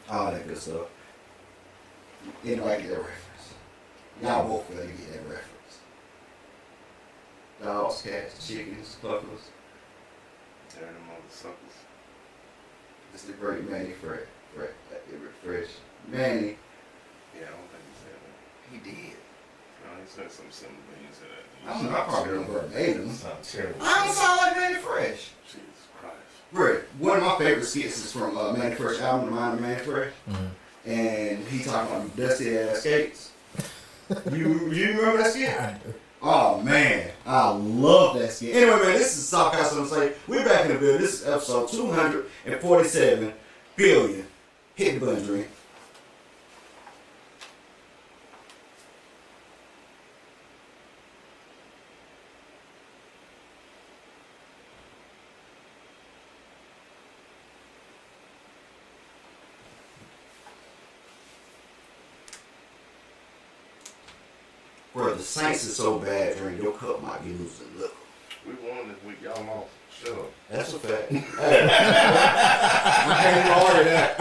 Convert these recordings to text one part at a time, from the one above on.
all that good stuff. Anybody get that reference? Y'all both gotta get that reference. Dogs, cats, chickens, buffaloes. They're the motherfuckers. It's the great Manny Fresh. Manny. Yeah, I don't think he said that. He did. No, he said something similar, but he said that. I don't know, I probably don't verbatim. Sounds terrible. I don't sound like Manny Fresh. Jesus Christ. Right. One of my favorite skits is from Manny Fresh album, The Mind of Manny Fresh. Mm-hmm. And he talking about dusty ass skates. you remember that skit? I do. Oh man, I love that skit. Anyway, man, this is Soft House on Say. We're back in the building. This is episode 247 billion. Hit the button, Dream. Bro, the Saints is so bad, Dream. Your cup might be losing liquor. We won this week. Y'all lost. Shut up. That's a fact. I can't even argue that.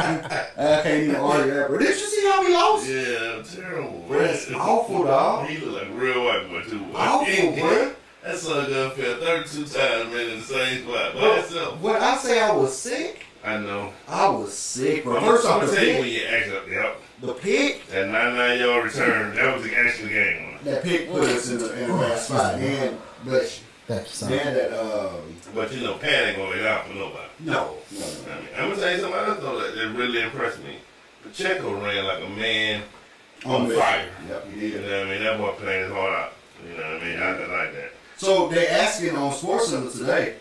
I can't even argue that, bro. Did you see how we lost? Yeah, terrible. Bro, that's awful, dog. He look like a real white boy, too. Awful, bro. That son got fell 32 times, man, in the same spot by himself. When I say I was sick, I know. I was sick, bro. I'm First going off, to the tell you when pick, you act up, yep. the pick, That 99-yard return, that was the actual game. that pick put us in a bad spot. And, but, Thank you, man, that, But, you know, Pat ain't going to wait out for nobody. no. I mean, I'm going to tell you something else, though, that really impressed me. Pacheco ran like a man on fire. Yep, he You did. know what I mean? That boy playing his heart out. You know what I mean? I like that. So, they asking on SportsCenter today.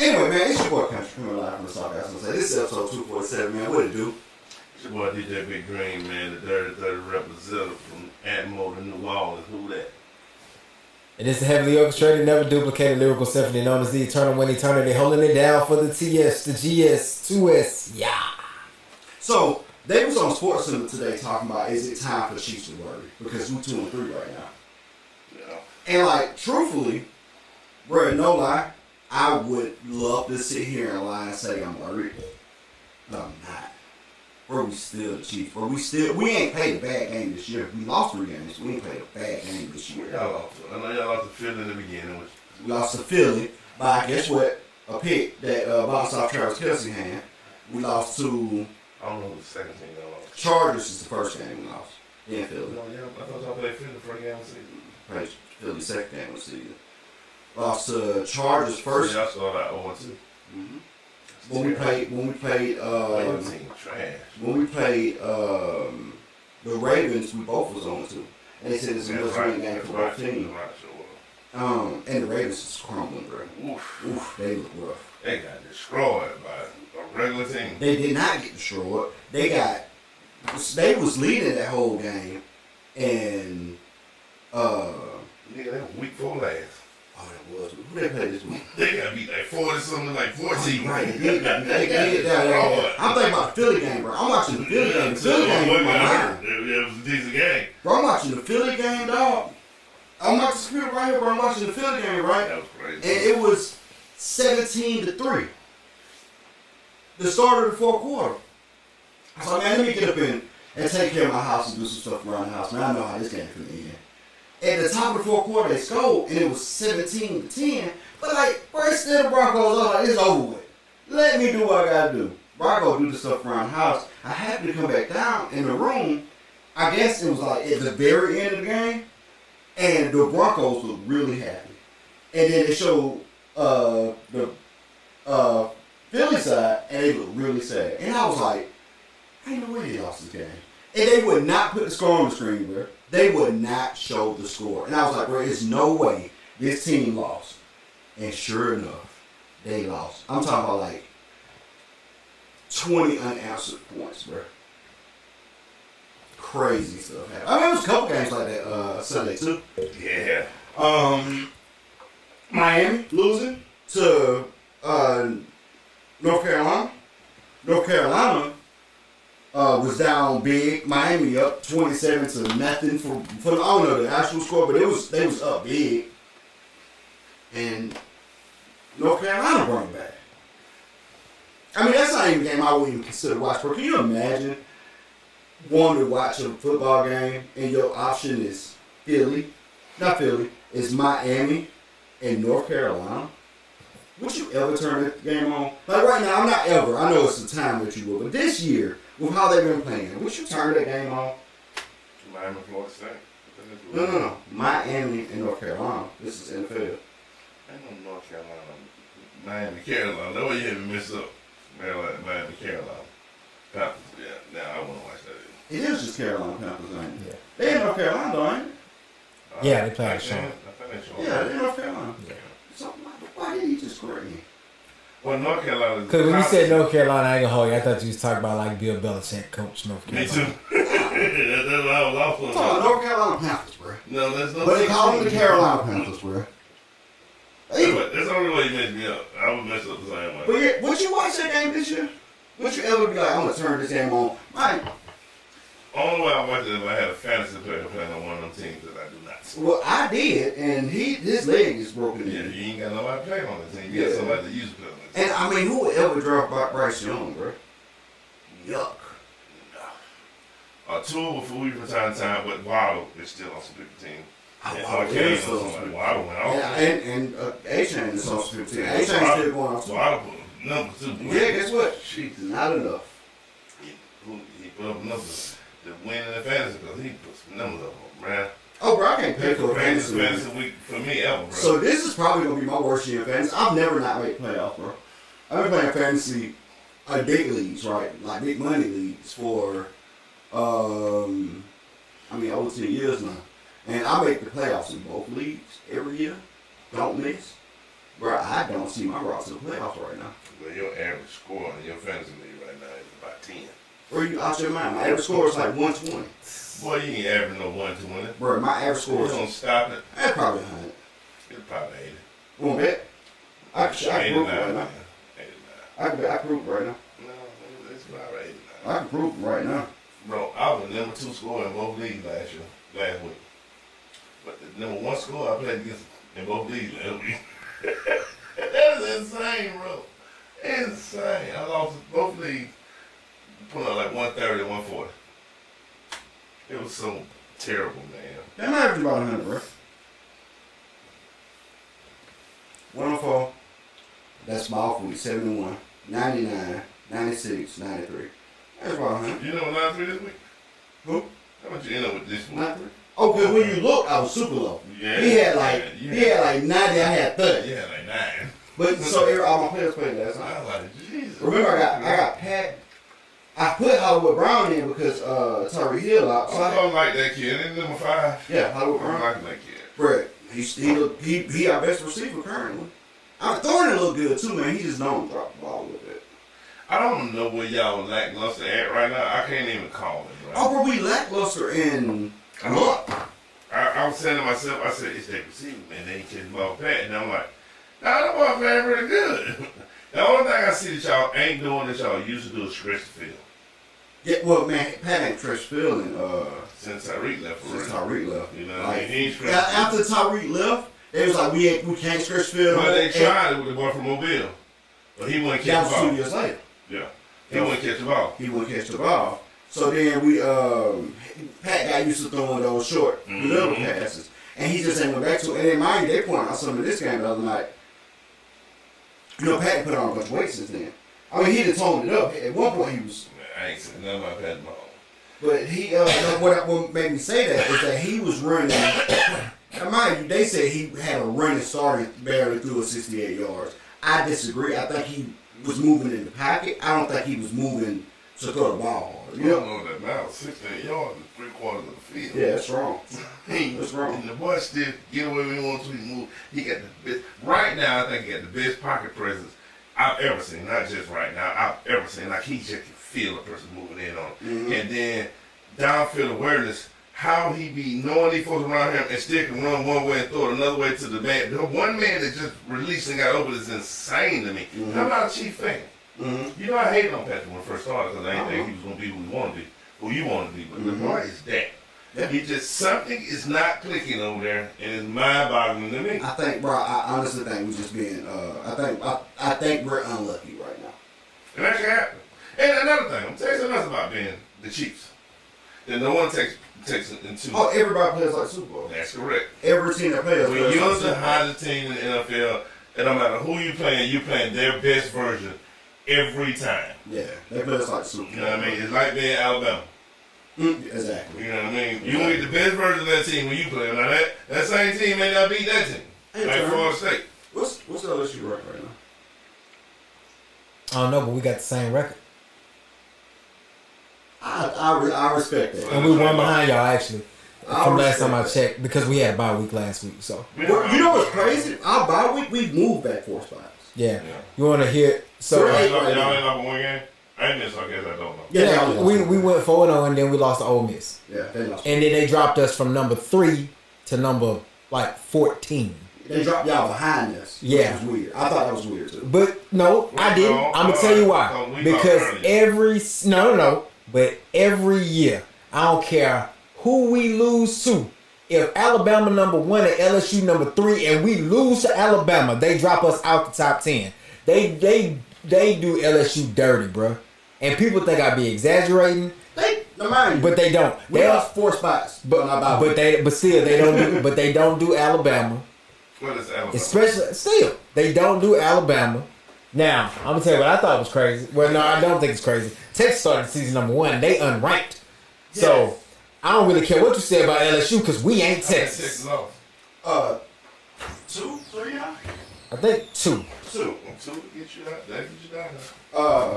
Anyway, man, it's your boy Country coming live from the South Africa. This is episode 247, man. What it do? It's your boy DJ Big Green, man, the Dirty 30 representative from Atmo to New Orleans. Who that? It is the heavily orchestrated, never duplicated lyrical symphony known as the Eternal When Eternity, holding it down for the TS, the GS, 2S, yeah. So, they was on SportsCenter today talking about, is it time for the Chiefs to worry? Because we're 2-3 right now. Yeah. And like, truthfully, bro, no lie, I would love to sit here and lie and say I'm worried. But I'm not. Bro, we still the Chiefs. Bro, we ain't played a bad game this year. We lost 3 games. We ain't played a bad game this year. Y'all lost. I know y'all lost the field in the beginning. We lost to Philly by, guess what? A pick that bounced off Travis Kelce's hand. We lost to I don't know who the second team y'all lost. Chargers is the first game we lost. Yeah, Philly. No, yeah, I thought y'all played Philly the first game of the season. Played Philly second game of the season. Lost to Chargers first. Y'all started out 0-2. Mm-hmm. When we played, Your team trash. when we played the Ravens, we both was on 2. And they said it's a must-win game for both teams. And the Ravens is crumbling, bro. Oof, they look rough. They got destroyed by a regular team. They did not get destroyed. They was leading that whole game, and Nigga, they were week 4 last. oh, that was who they played this week. They got beat like 40 something, like 14. Right, they did. I'm thinking about the Philly game, bro. I'm watching the Philly game. The Philly game was my mind. It was a decent game. Bro, I'm watching the Philly game, dog. I'm watching the computer right here, bro. I'm watching the Philly game, right? That was crazy. And it was 17-3. The start of the fourth quarter. I was like, man, let me get up and take care of my house and do some stuff around the house. Man, I know how this game can end. At the top of the fourth quarter, they scored, and it was 17-10. But like, bro, it's still the Broncos. I'm like, it's over with. Let me do what I gotta do. Broncos do the stuff around the house. I happened to come back down in the room. I guess it was like at the very end of the game, and the Broncos looked really happy. And then they showed the Philly side, and they looked really sad. And I was like, ain't no way they lost this game. And they would not put the score on the screen, bro. They would not show the score. And I was like, bro, there's no way this team lost. And sure enough, they lost. I'm talking about like 20 unanswered points, bro. Crazy stuff happened. I mean, there was a couple games like that Sunday, too. Yeah. Miami losing to North Carolina. North Carolina was down big. Miami up 27-0 for I don't know the actual score, but they was up big. And North Carolina brought it back. I mean, that's not even a game I would even consider watch. Bro, can you imagine wanting to watch a football game and your option is not Philly, it's Miami and North Carolina? Would you ever turn that game on? Like right now, I'm not ever. I know it's the time that you will, but this year, with how they've been playing, would you turn that game on? Miami, Florida State. No. Miami and North Carolina. This is NFL. Ain't no North Carolina. Miami, Carolina. That's why you had me mess up. Miami, Carolina. Panthers, yeah. Now I want to watch that. It is just Carolina Panthers, ain't it? Yeah. They in North Carolina, though, ain't it? Yeah, they play at Sean. Yeah, they in North Carolina. Yeah. So, why did he just correct me? Well, North Carolina. Because when you said North Carolina, I ain't gonna hold you. I thought you was talking about like Bill Belichick, coach North Carolina. Me too. That's what I was also talking. North Carolina Panthers, bro. No, that's not. But they call them the Carolina Panthers, bro. That's the only way you messed me up. I would mess up the same way. But yeah, would you watch that game this year? Would you ever be like, I'm gonna turn this game on? Only way I watch it if I had a fantasy player playing on one of them teams that I do not. Well, I did, and his leg is broken. Yeah, you ain't got nobody playing on the team. You got somebody that used to play on the team. And I mean, who would ever draft Bryce Young, bro? Yuck. Tua before we from time to time, but Waddle is still on some big team. Waddle went off. And A-Chain is on some big team. A-Chain's still going off. Waddle put number 2. Yeah, guess what? Jesus. Not enough. He put up numbers to win in the fantasy because he put some numbers up, man. Oh, bro, I can't pay for a fantasy week for me ever, bro. So this is probably going to be my worst year in fantasy. I've never not made playoffs, bro. I've been playing fantasy big leagues, right? Like big money leagues for, over 10 years now. And I make the playoffs in both leagues every year. Don't miss. Bro, I don't see my route to the playoffs right now. Well, your average score in your fantasy league right now is about 10. Where you out your mind? My average score is like 120. Boy, you ain't averaging no 120. Bro, my average score is... You don't stop it. That's probably 100. It's probably 80. Want to bet? I can prove it right now. 89. I can prove it right now. No, it's about 89. I can prove it right now. Bro, I was the number 2 scorer in both leagues last week. But the number 1 scorer I played against in both leagues last week. That is insane, bro. Insane. I lost both leagues. Put up like 130 and 140. It was so terrible, man. That might average about 100, bro. 104. That's my off week. 71, 99, 96, 93. That's about 100. You know 93 this week? Who? How much you end up with this week? 93. Oh, because when you look, I was super low. Yeah. He had like 90, I had 30. You had like 9. But so all my players played last night. I was like, Jesus. Remember, I got Pat. I put Hollywood Brown in because Tyreek Hill out. So I don't like that kid. Ain't number 5. Yeah, Hollywood I don't Brown. like that kid. Brett, he our best receiver currently. I'm throwing it a little good too, man. He just don't drop the ball a little bit. I don't know where y'all lackluster at right now. I can't even call it, bro. Oh, but we lackluster in luck. I was saying to myself, I said, it's that receiver, man. They ain't catching the ball Pat. And I'm like, nah, that ball Pat really good. The only thing I see that y'all ain't doing that y'all used to do is stretch the field. Yeah, well, man, Pat ain't stretched field since Tyreek left. Since Tyreek left. You know, like, he ain't stretched after Tyreek left, they was like, we can't stretch field. Well, they tried it with the boy from Mobile, but he wouldn't catch the ball. That was 2 years later. Yeah, he wouldn't catch the ball. He wouldn't catch the ball. So then Pat got used to throwing those short little passes, and he just ain't went back to it. And then mind you, they pointed out something in this game the other night. You know, Pat put on a bunch of weight since then. I mean, he done toned it up. At one point, he was. I ain't saying nothing about Pat Mahomes. But he, what made me say that is that he was running. Now, mind you, they said he had a running starting barely through a 68 yards. I disagree. I think he was moving in the pocket. I don't think he was moving to throw the ball hard. You don't know that now. 68 yards is 3/4 of the field. Yeah, that's wrong. That's wrong. And the boy still get away when he wants to move. He got the best. Right now, I think he got the best pocket presence I've ever seen. Not just right now. I've ever seen. Like, he just can feel a person moving in on him. Mm-hmm. And then downfield awareness, how he be knowing these folks around him and still can run one way and throw it another way to the man. The one man that just released and got over is insane to me. Mm-hmm. I'm not a Chief fan. Mm-hmm. You know, I hated on Patrick when I first started because I didn't think he was going to be who he wanted to be, who you wanted to be. But the boy is that. Yeah. He just, something is not clicking over there, and it's mind-boggling to me. I think, bro, I honestly think we're just being, I think we're unlucky right now. And that can happen. And another thing, I'm gonna tell you something else about being the Chiefs. Then no one takes it into. Oh, everybody plays like Super Bowl. That's correct. Every team that plays. When you're the hottest team in the NFL, it don't matter who you playing their best version every time. Yeah, they play us like Super Bowl. You know what I mean? It's like being Alabama. Exactly. You know what I mean? You gonna get the best version of that team when you play. Now that same team may not beat that team. Like Florida State. What's the LSU record right now? I don't know, but we got the same record. I respect that. And we won behind y'all, actually. From last time I respect checked, because we had a bye week last week. So Well, you know what's crazy? Our bye week, we moved back 4 spots. yeah. You want to hear? So Y'all ain't up one game? I ain't miss, I guess I don't know. yeah, we went 4-0 and then we lost to Ole Miss. Yeah, they lost. And then they dropped us from number 3 to number 14. They dropped y'all behind us. Yeah. Which was weird. I thought that was weird too. But no, I didn't. I'm gonna tell you why. Because but every year, I don't care who we lose to. If Alabama number 1 and LSU number 3, and we lose to Alabama, they drop us out the top 10. They do LSU dirty, bro. And people think I be exaggerating. But they don't. We lost 4 spots. But still they don't do Alabama. What is Alabama? Especially still, they don't do Alabama. Now, I'm gonna tell you what I thought was crazy. Well, no, I don't think it's crazy. Texas started season number 1. They unranked. Yes. So I don't really care what you say about LSU because we ain't Texas. Texas off. 2, 3 now? I think 2. 2 to get you out. That get you down.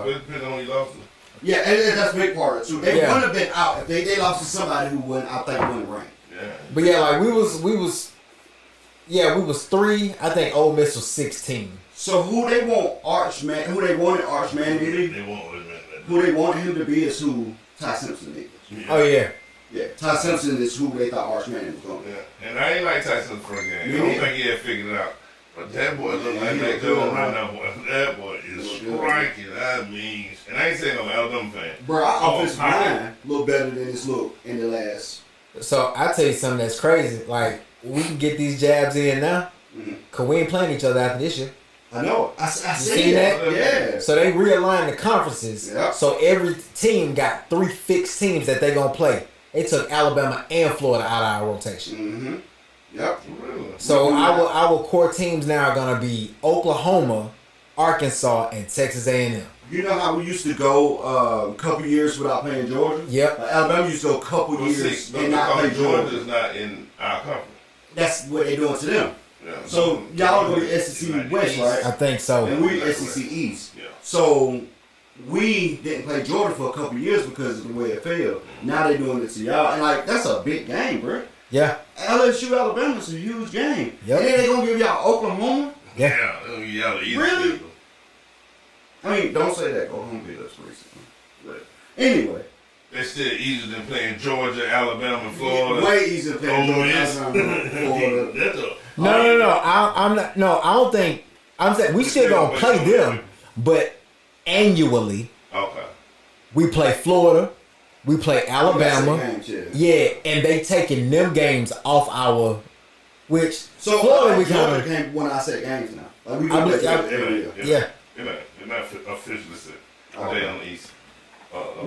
Depending on who you lost to. Yeah, and that's a big part of it too. They Yeah. wouldn't have been out if they lost to somebody who wouldn't. I think wouldn't rank. Yeah. But yeah, like we was 3. I think Ole Miss was 16. So who they wanted Arch Man to be? They won't Who they wanted him to be is who Ty Simpson is. Yeah. Oh yeah. Yeah, Ty Simpson is who they thought Arch Man was going to be. Yeah. And I ain't like Tyson for a game. Me I don't neither. think he had figured it out. But that boy look like he that look good good, right man. now, boy. That boy is striking. I mean, and I ain't saying I'm an Alabama fan. Bro, our offensive I- line look better than this look in the last. So I tell you something that's crazy. Like we can get these jabs in now, cause we ain't playing each other after this year. I know. I see see that? that. Yeah. So they realigned the conferences. Yep. So every team got 3 fixed teams that they gonna play. They took Alabama and Florida out of our rotation. Mm-hmm. Yep. Really? So our core teams now are gonna be Oklahoma, Arkansas, and Texas A&M. You know how we used to go a couple years without playing Georgia? Yep. Alabama used to go a couple years and not play Georgia. Georgia's not in our conference. That's what they're doing to them. Yeah. So y'all go to SEC West, right? I think so. And we SEC East. Yeah. So we didn't play Georgia for a couple years because of the way it fell. Now they're doing it to y'all. And like that's a big game, bro. Yeah. LSU Alabama's a huge game. Yep. And then they gonna give y'all Oklahoma? Yeah. Really? I mean, don't say that. Oklahoma beat us recently. But anyway. It's still easier than playing Georgia, Alabama, Florida. Way easier than playing Ole Georgia, Miss. Alabama, Florida. That's a No. I'm not. No, I don't think. I'm saying we still gonna play them, but annually Okay. we play Florida, we play Alabama. Games, yeah. Yeah, and they taking them games off our, which So Florida we Georgia kind of came when I said games now. Like we I go believe- back I- to every year. They're not officially set. Okay. They on the East.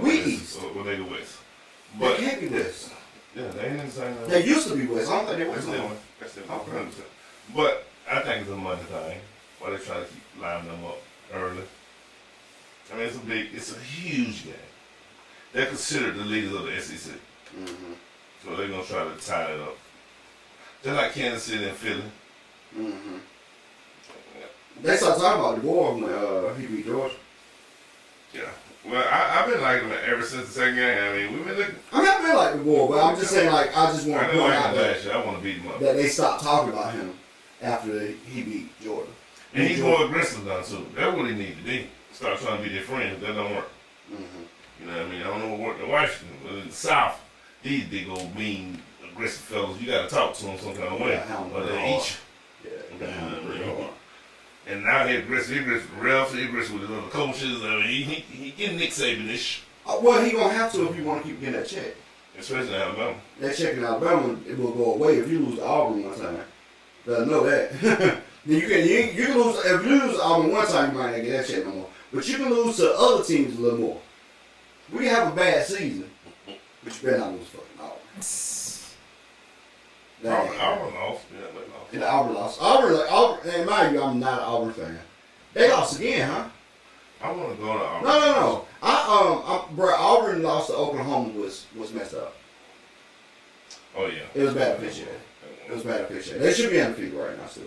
We West, East. Well, they the West. They But can't be West. yeah, they ain't in the same. They used to be West. I don't think they're That's West the now. one. That's the one. Okay. 100%. But I think it's a money thing. Why they try to keep lining them up early. I mean, it's a huge game. They're considered the leaders of the SEC. Mm-hmm. So they're going to try to tie it up. Just like Kansas City and Philly. Mm-hmm. They started talking about the war when he beat Georgia. Yeah. Well, I've been liking them ever since the second game. I mean, we've been looking. I mean, I feel like the war, but I'm just saying, like, I just want I to didn't point like out him that, last year. I want to beat him up. that they stopped talking about him after he beat Georgia. And he's more aggressive now, too. That's what he needs to be. Start trying to be their friend. That don't work. Mm-hmm. You know what I mean? I don't know what worked in Washington, but in the South, these big old mean, aggressive fellas, you got to talk to them some kind of way. Yeah, hound Or them they'll hard. eat Yeah, you. they got him pretty hard. And now he aggressive. He aggressive with the refs. He aggressive with his other coaches. I mean, he getting Nick Saban-ish, Well, he gonna have to if you want to keep getting that check. especially in Alabama. That check in Alabama, it will go away if you lose to Auburn one time. Better know that. Then you can lose if you lose to Auburn one time, you might not get that check no more. But you can lose to other teams a little more. We can have a bad season, but you better not lose fucking Auburn. Auburn lost. Yeah, they lost. And Auburn lost. Auburn, and mind you, I'm not an Auburn fan. They lost again, huh? I want to go to Auburn. No. Bro, Auburn lost to Oklahoma was messed up. Oh, yeah. It was bad officiating. They should be undefeated right now, still.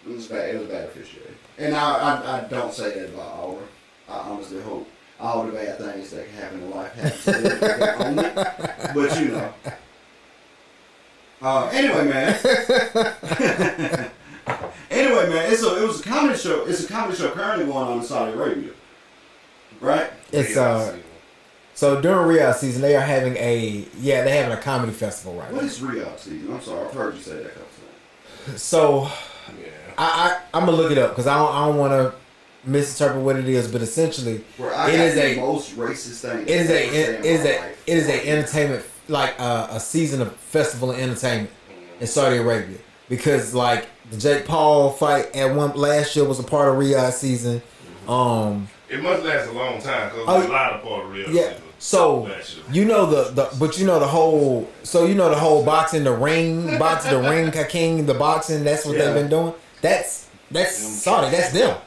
It was bad officiating. And I don't say that about Auburn. I honestly hope all the bad things that can happen in life happen to them. But you know. Anyway, man, it was a comedy show. It's a comedy show currently going on in Saudi Arabia, right? It's so during Riyadh season they are having a comedy festival right now. What is Riyadh season? I'm sorry, I've heard you say that a couple times. So I'm gonna look it up because I don't want to misinterpret what it is, but essentially it is the most racist thing. It is a entertainment, like a season of festival of entertainment in Saudi Arabia, because like the Jake Paul fight last year was a part of Riyadh season. It must last a long time because there's a lot of part of Riyadh season. So you know the whole boxing, the ring king, the boxing. That's what they've been doing. That's Saudi. That's them.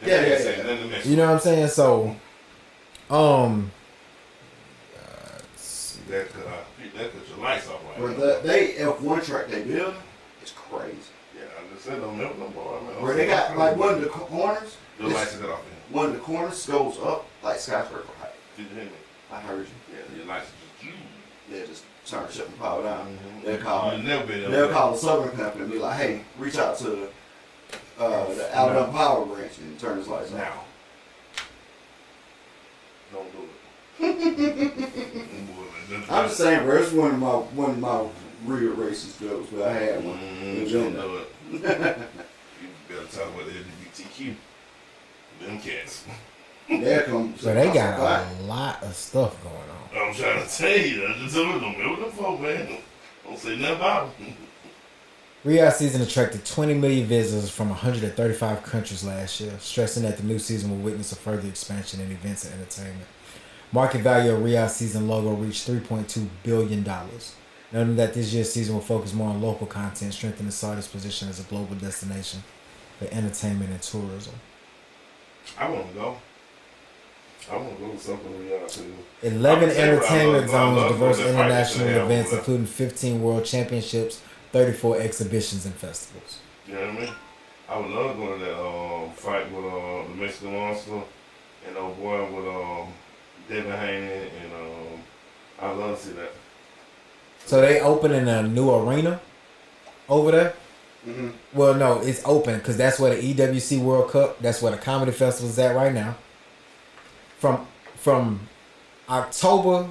Yeah. You know what I'm saying? So, that cut your lights off right now. But they F1 track they build, it's crazy. Yeah, I just said don't never no more. Where they got like one of the corners. The lights are cut off. One of the corners goes up like skyscraper height. Did you hear me? I heard you. Yeah, your lights are just. Yeah, just turn shut and power down. Mm-hmm. They'll call the Southern Company and be like, hey, reach out to the Alabama Power Branch and turn his lights on. Now. Don't do it. I'm just saying, bro. It's one of my real racist jokes, but I had one. Don't do it. You better talk about the LGBTQ. Them cats. So they got a lot of stuff going on. I'm trying to tell you, I just don't remember them folk, man. Don't say nothing about them. Riyadh season attracted 20 million visitors from 135 countries last year, stressing that the new season will witness a further expansion in events and entertainment. Market value of Riyadh season logo reached $3.2 billion. Noting that this year's season will focus more on local content, strengthening Saudi's position as a global destination for entertainment and tourism. I want to go. I want to go to something Riyadh too. 11 entertainment zones, diverse international events, including 15 world championships, 34 exhibitions and festivals. You know what I mean? I would love to go to that fight with the Mexican monster and old boy with Devin Haney, and I'd love to see that. So they opening a new arena over there? Mm-hmm. Well, no, it's open because that's where the EWC World Cup, that's where the comedy festival is at right now. From October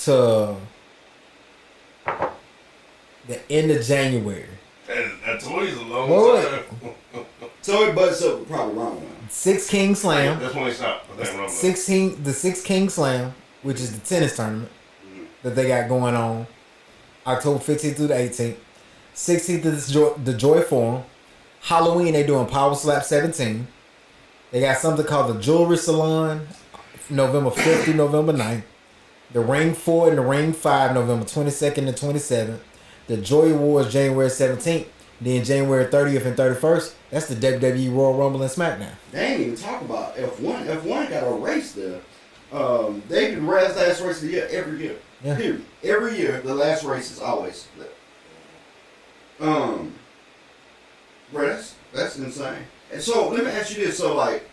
to the end of January. That told you a long time. So probably wrong one. 6 King Slam. That's when they stopped. The 6 King Slam, which is the tennis tournament that they got going on, October 15th through the 18th. 16th is the Joy Forum. Halloween they doing Power Slap 17. They got something called the Jewelry Salon, November 5th through November 9th. The Ring 4 and the Ring 5, November 22nd and 27th. The Joy Awards, January 17th. Then January 30th and 31st, that's the WWE Royal Rumble and SmackDown. They ain't even talk about F1. F1 got a race there. They do the last race of the year every year. Yeah. Period. Every year, the last race is always there. Bro, that's insane. And so let me ask you this: so like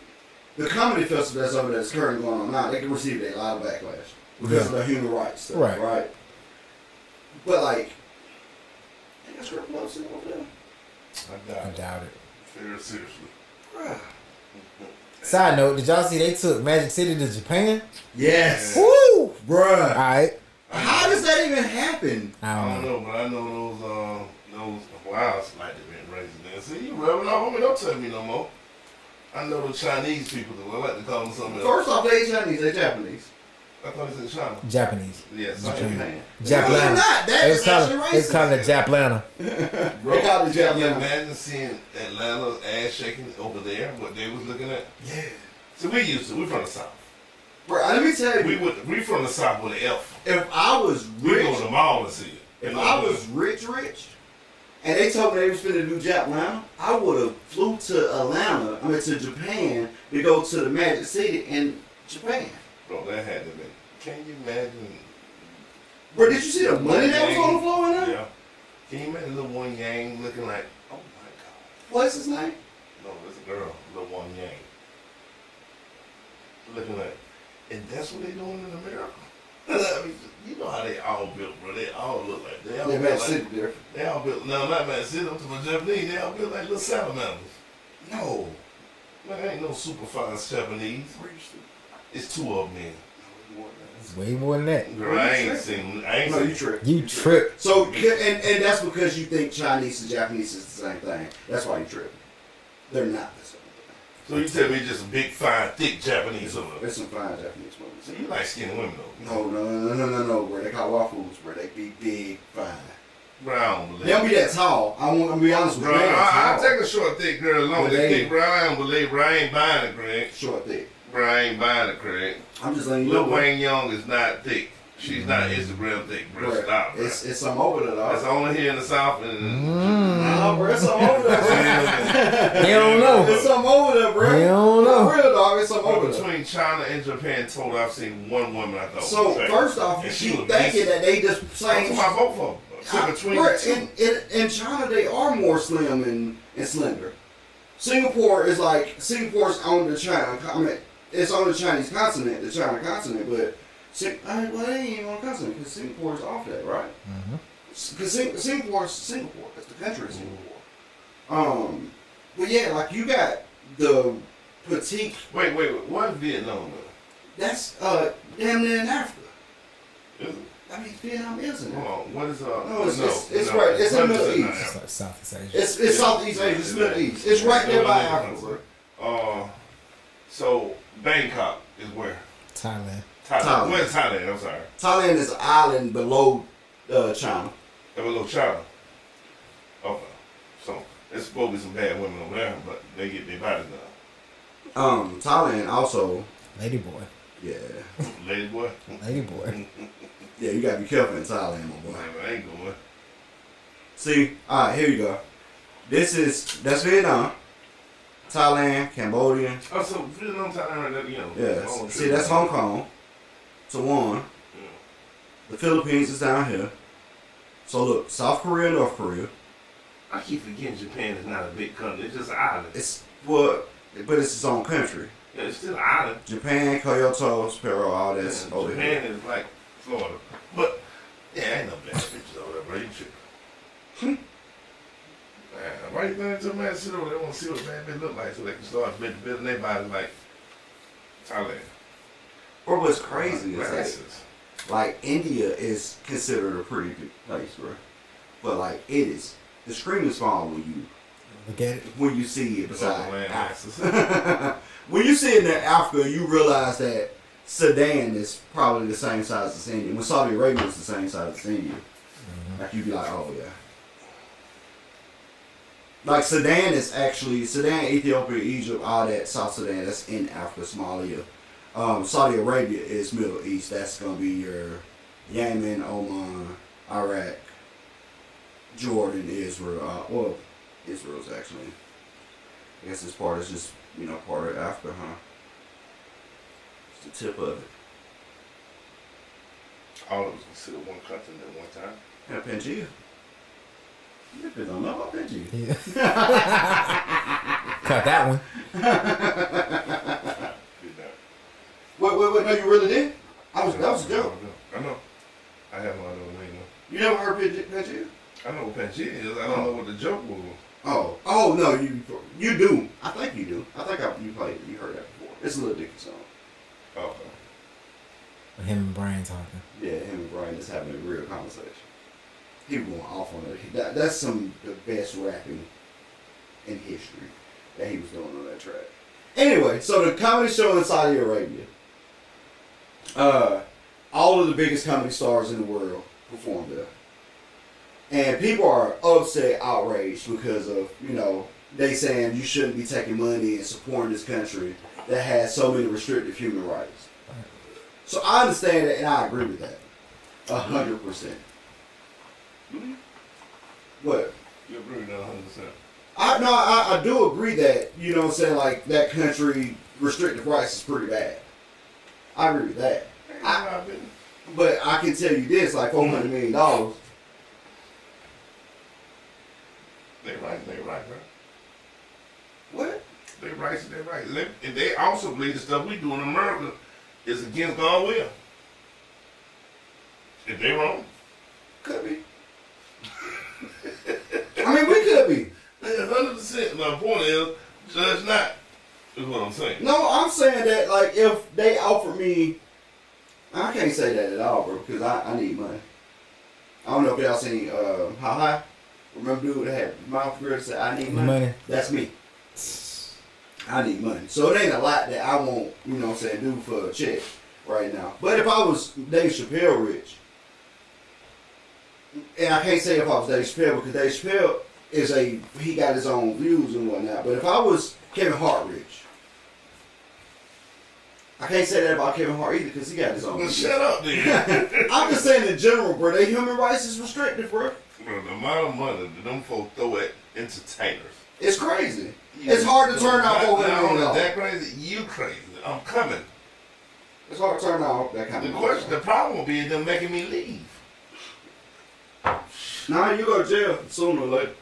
the comedy festival that's over there that's currently going on now, they can receive a lot of backlash because of the human rights stuff, right? But like, they got strip clubs sitting over there. I doubt it. Very seriously. Bruh. Side note: did y'all see they took Magic City to Japan? Yes. Woo, bruh. All right. How does that even happen? I don't know, but I know those wilds like they've been raised there. See, you rubbing off on me, don't tell me no more. I know the Chinese people, I like to call them something else. First off, they ain't Chinese, they Japanese. I thought they said China. Japanese. Yes, Japan. Japlana. That's actually racist. It's called it Japlana. Bro, they call it can you Japlana. imagine seeing Atlanta's ass shaking over there, what they was looking at? Yeah. So we from the South. Bro, let me tell you. We from the South with an F. If I was We rich, go to the mall and see it. if I was rich, and they told me they was finna do Atlanta, I would have flew to Japan to go to the Magic City in Japan. Bro, that had to be. Can you imagine? Bro, did you see the money that was on the floor in there? Yeah. Can you imagine little One Yang looking like, oh my God. What's his name? No, it's a girl, little One Yang. Looking like, and that's what they doing in America. I mean, you know how they all built, bro. They all look like they all Yeah, built Magic like, City different. they all built. No, not Magic City. I'm talking about Japanese. They all built like little salamanders. No. Man, ain't no super fast Japanese. It's two of them. Man. It's way more than that. Girl, I ain't seen. No, you tripped. You tripped. So, and that's because you think Chinese and Japanese is the same thing. That's why you tripped. They're not the same thing. So you tell me just a big, fine, thick Japanese over there. There's some fine Japanese women. So you like skinny women though? No, bro. They call waffles, bro. They be big, fine. Bro, I don't believe They don't be that tall. I'm gonna be honest with you. Bro, They ain't that I tall. take a short, thick girl along. But The they- thick, bro, I don't believe, bro. I ain't buying it, Craig. Short, thick. Bro, I ain't buying it, Craig. I'm just letting you know. Lil bro. Wayne Young is not thick. She's not Instagram thick, bro. Bro, Stop, bro. it's some over there, That's dog. only here in the South. And Nah, bro. It's some over there. They don't know. It's some over there, bro. They don't know. For real, dog. It's some Bro, over there. between China and Japan, total, I've seen one woman I thought So was attractive. first off, you And she keep was thinking decent. that they just I'm saying. talking about both of them. So between Bro, the two. in China, they are more slim and slender. Singapore is on the China. I mean, it's on the Chinese continent, the China continent, but well, they ain't even on the continent because Singapore is off that, right? Because Singapore is Singapore. That's the country of Singapore. But yeah, like you got the petite. Wait. What Vietnam? That's damn near in Africa. Is it? I mean, Vietnam isn't it? Hold on. What is No, it's right. It's in the Middle East. It's like Southeast Asia. It's Southeast Asia. It's Middle East. It's right there by Africa. So Bangkok is where? Thailand. Thailand. Where's Thailand? I'm sorry. Thailand is an island below China. Have a little China. Okay. So there's supposed to be some bad women over there, but they get their bodies done. Thailand also, Lady boy. yeah, Lady boy. Lady boy. yeah. You gotta be careful in Thailand, my boy. I ain't going. See, all right, here you go. That's Vietnam, Thailand, Cambodia. Oh, so Vietnam, Thailand, right there, you know. Yeah. See, that's Hong Kong, Taiwan. The Philippines is down here. So look, South Korea, North Korea. I keep forgetting Japan is not a big country. It's just an island. But it's its own country. Yeah, it's still an island. Japan, Kyoto, Peru, all that's Yeah, over Japan here. is like Florida. But, yeah, ain't no bad pictures over there, bro. You tripping. Man, why you think to man sit over there want to see what bad bitch look like so they can start building their body like Thailand? Or what's crazy is Racist. like India is considered a pretty good place, bro. But like it is the screen is small Look at it. when you see it It's all beside the land Africa. masses. When you see it in Africa, you realize that Sudan is probably the same size as India. When Saudi Arabia is the same size as India, like you'd be like, oh yeah. Like Sudan, Ethiopia, Egypt, all that, South Sudan, that's in Africa, Somalia. Saudi Arabia is Middle East. That's gonna be your Yemen, Oman, Iraq, Jordan, Israel. Israel's actually, I guess this part is just part of Africa, huh? It's the tip of it. All of us consider one continent at one time. Yeah, Pangea. You guys don't know about Pangea. Yeah. Cut that one. Wait, no, you really did? That was a joke. I know. I have no idea what they know. You never heard Pangea? I know what Pangea is. I don't know what the joke was. Oh no, you do. I think you do. I think you played it. You heard that before. It's a Lil Dicky song. Okay. Him and Brian talking. Yeah, him and Brian just having a real conversation. He was going off on it. That's some of the best rapping in history that he was doing on that track. Anyway, so the comedy show in Saudi Arabia. All of the biggest comedy stars in the world performed there. And people are upset, outraged because of, they saying you shouldn't be taking money and supporting this country that has so many restrictive human rights. So I understand that, and I agree with that, 100%. What? You agree with that 100%? I do agree that, you know what I'm saying, like that country restrictive rights is pretty bad. I agree with that. But I can tell you this, like $400 million. They right, bro. What? They right. And they also believe the stuff we do in America is against God's will. If they wrong. Could be. I mean, we could be. 100%. My point is, judge not. Is what I'm saying. No, I'm saying that, like, if they offered me, I can't say that at all, bro, because I need money. I don't know if y'all seen How High. Remember dude that had mouth grill said, I need money? That's me. I need money. So it ain't a lot that I won't, you know what I'm saying, do for a check right now. But if I was Dave Chappelle rich, and I can't say if I was Dave Chappelle because Dave Chappelle he got his own views and whatnot. But if I was Kevin Hart rich, I can't say that about Kevin Hart either because he got his own views. Shut up, dude. I'm just saying in general, bro, their human rights is restricted, bro. Bro, the amount of money that them folks throw at entertainers. It's crazy. It's hard to turn out $400 million. That crazy? You crazy. I'm coming. It's hard to turn out that kind of money. The problem will be them making me leave. Nah, you go to jail sooner or later.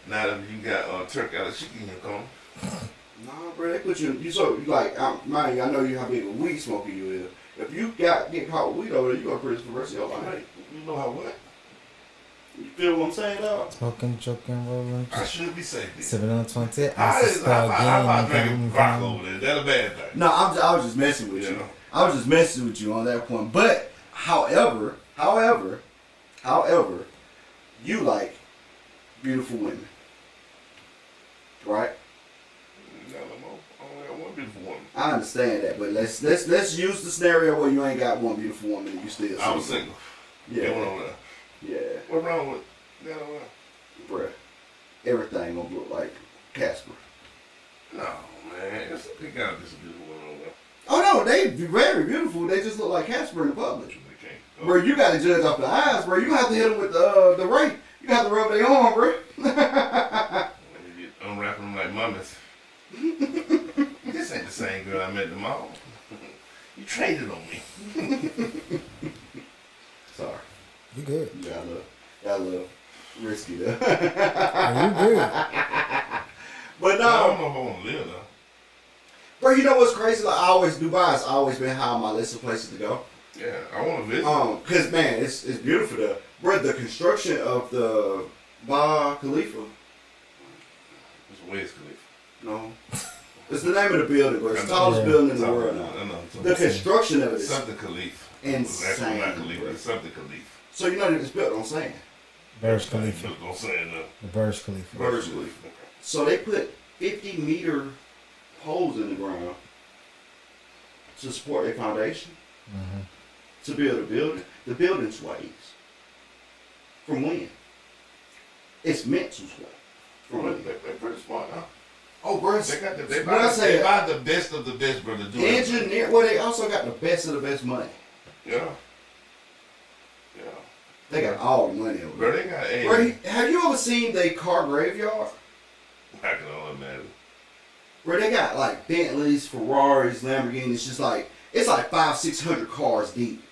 Now that you got turkey out of chicken here, come. Nah, bro, they put you like, mind you, I know you how big a weed smoker you is. If you get caught with weed over there, you go to prison for the rest of your life. You know how what? You feel what I'm saying, dog? Smoking, joking, rolling. I should be safe. 7 on 20. How about drinking vodka over there? Is that a bad thing? No, I was just messing with you. I was just messing with you on that point. But, however, you like beautiful women. Right? No, I only got one beautiful woman. I understand that, but let's use the scenario where you ain't got one beautiful woman and you still single. I was single. Yeah. Went over there. Yeah. What's wrong with that over there? Bruh. Everything gonna look like Casper. No, man. They got this beautiful woman over there. Oh no, they very beautiful. They just look like Casper in the public. They can't. Bro, you gotta judge off the eyes, bro. You have to hit them with the rake. You have to rub their arm, bro. Unwrapping them like mummies. This ain't the same girl I met at the mall. You traded on me. Sorry. You good. You got a little risky there. You good. But no. I don't know if I want to live though. Bro, you know what's crazy? Like Dubai has always been high on my list of places to go. Yeah, I want to visit. Cause man, it's beautiful there. Bro, the construction of the Burj Khalifa. It's Wiz Khalifa. No. It's the name of the building, bro. It's the tallest building in the world now. The construction of it is something Khalifa. insane. Actually, not Khalifa. It's something Khalifa. So you know that it's built on sand. Burj Khalifa. Don't say it, no. The Burj Khalifa. Burj Khalifa. So they put 50-meter holes in the ground to support a foundation to build a building. The building sways. From when? It's meant to sway. From when? They're pretty smart now. Oh, bro, They buy the best of the best, bro, to do it. engineer. Well, they also got the best of the best money. Yeah. They got all the money over Bro, there. they got a. Bro, have you ever seen their car graveyard? I can only imagine. Bro, they got like Bentleys, Ferraris, Lamborghinis. Just like it's like 500-600 cars deep,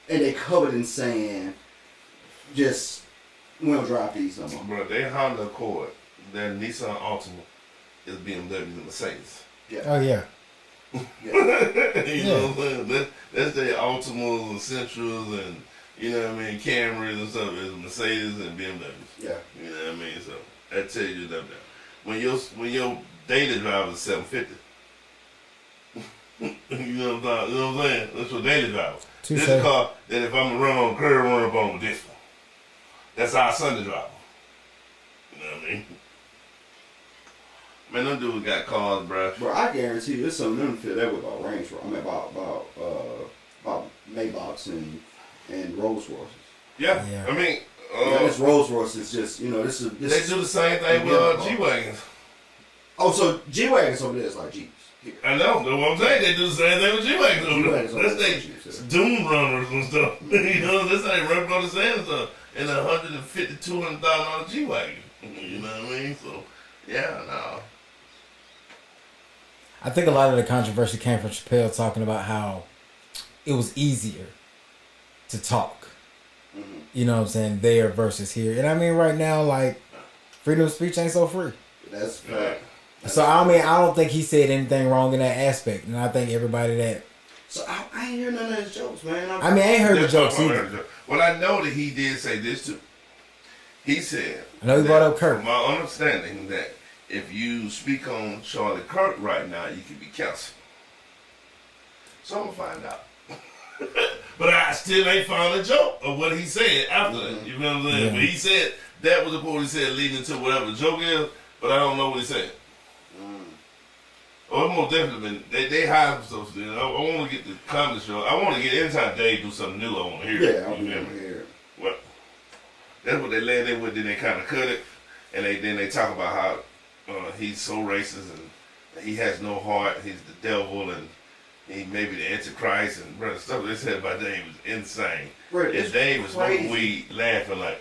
and they covered in sand. Just we don't drive these no more. Bro, they Honda Accord, their Nissan Altima is BMW and Mercedes. Yeah. Oh yeah. You know what I'm saying? That's their Altimas and Centrals and you know what I mean, Camrys and stuff. It's Mercedes and BMWs. Yeah. You know what I mean? So that tells you that. When your daily driver is 750. You know what I'm saying? That's your daily driver. This is a car that if I'm gonna run on the curb, run up on with this one. That's our Sunday driver. You know what I mean? Man, them dudes got cars, bro. Bro, I guarantee you, there's some of them feel that way about Range Rover. I mean, about Maybachs and Rolls Royces. Yeah. I mean, this Rolls Royce is just, you know, this. They do the same thing with G-Wagons. Oh, so G-Wagons over there is like Jeeps. I know. That's what I'm saying. They do the same thing with G-Wagons. That's they doom runners and stuff. You know, this ain't Rep on the Sand stuff. In a $150,000, $200,000 G-Wagon. You know what I mean? So, yeah, no. I think a lot of the controversy came from Chappelle talking about how it was easier to talk. Mm-hmm. You know what I'm saying? There versus here. And I mean, right now, like, freedom of speech ain't so free. That's fact. So, I mean, I don't think he said anything wrong in that aspect. And I think everybody that... So, I ain't hear none of his jokes, man. I mean, I ain't heard the jokes either. Well, I know that he did say this, too. He said... I know he brought up Kirk. From my understanding that if you speak on Charlie Kirk right now, you can be canceled. So I'm going to find out. But I still ain't found a joke of what he said after that. You know what I'm saying? Yeah. But he said that was the point he said leading to whatever the joke is, but I don't know what he said. Oh, most definitely been. They hide stuff still. I want to get the comedy show. I want to get anytime Dave do something new. I want to hear it. Yeah, I want to hear it. Well, that's what they landed with. Then they kind of cut it, and they talk about how he's so racist and he has no heart. He's the devil, and he may be the Antichrist, and brother stuff they said about Dave was insane. Bro, and Dave was smoking weed, laughing like,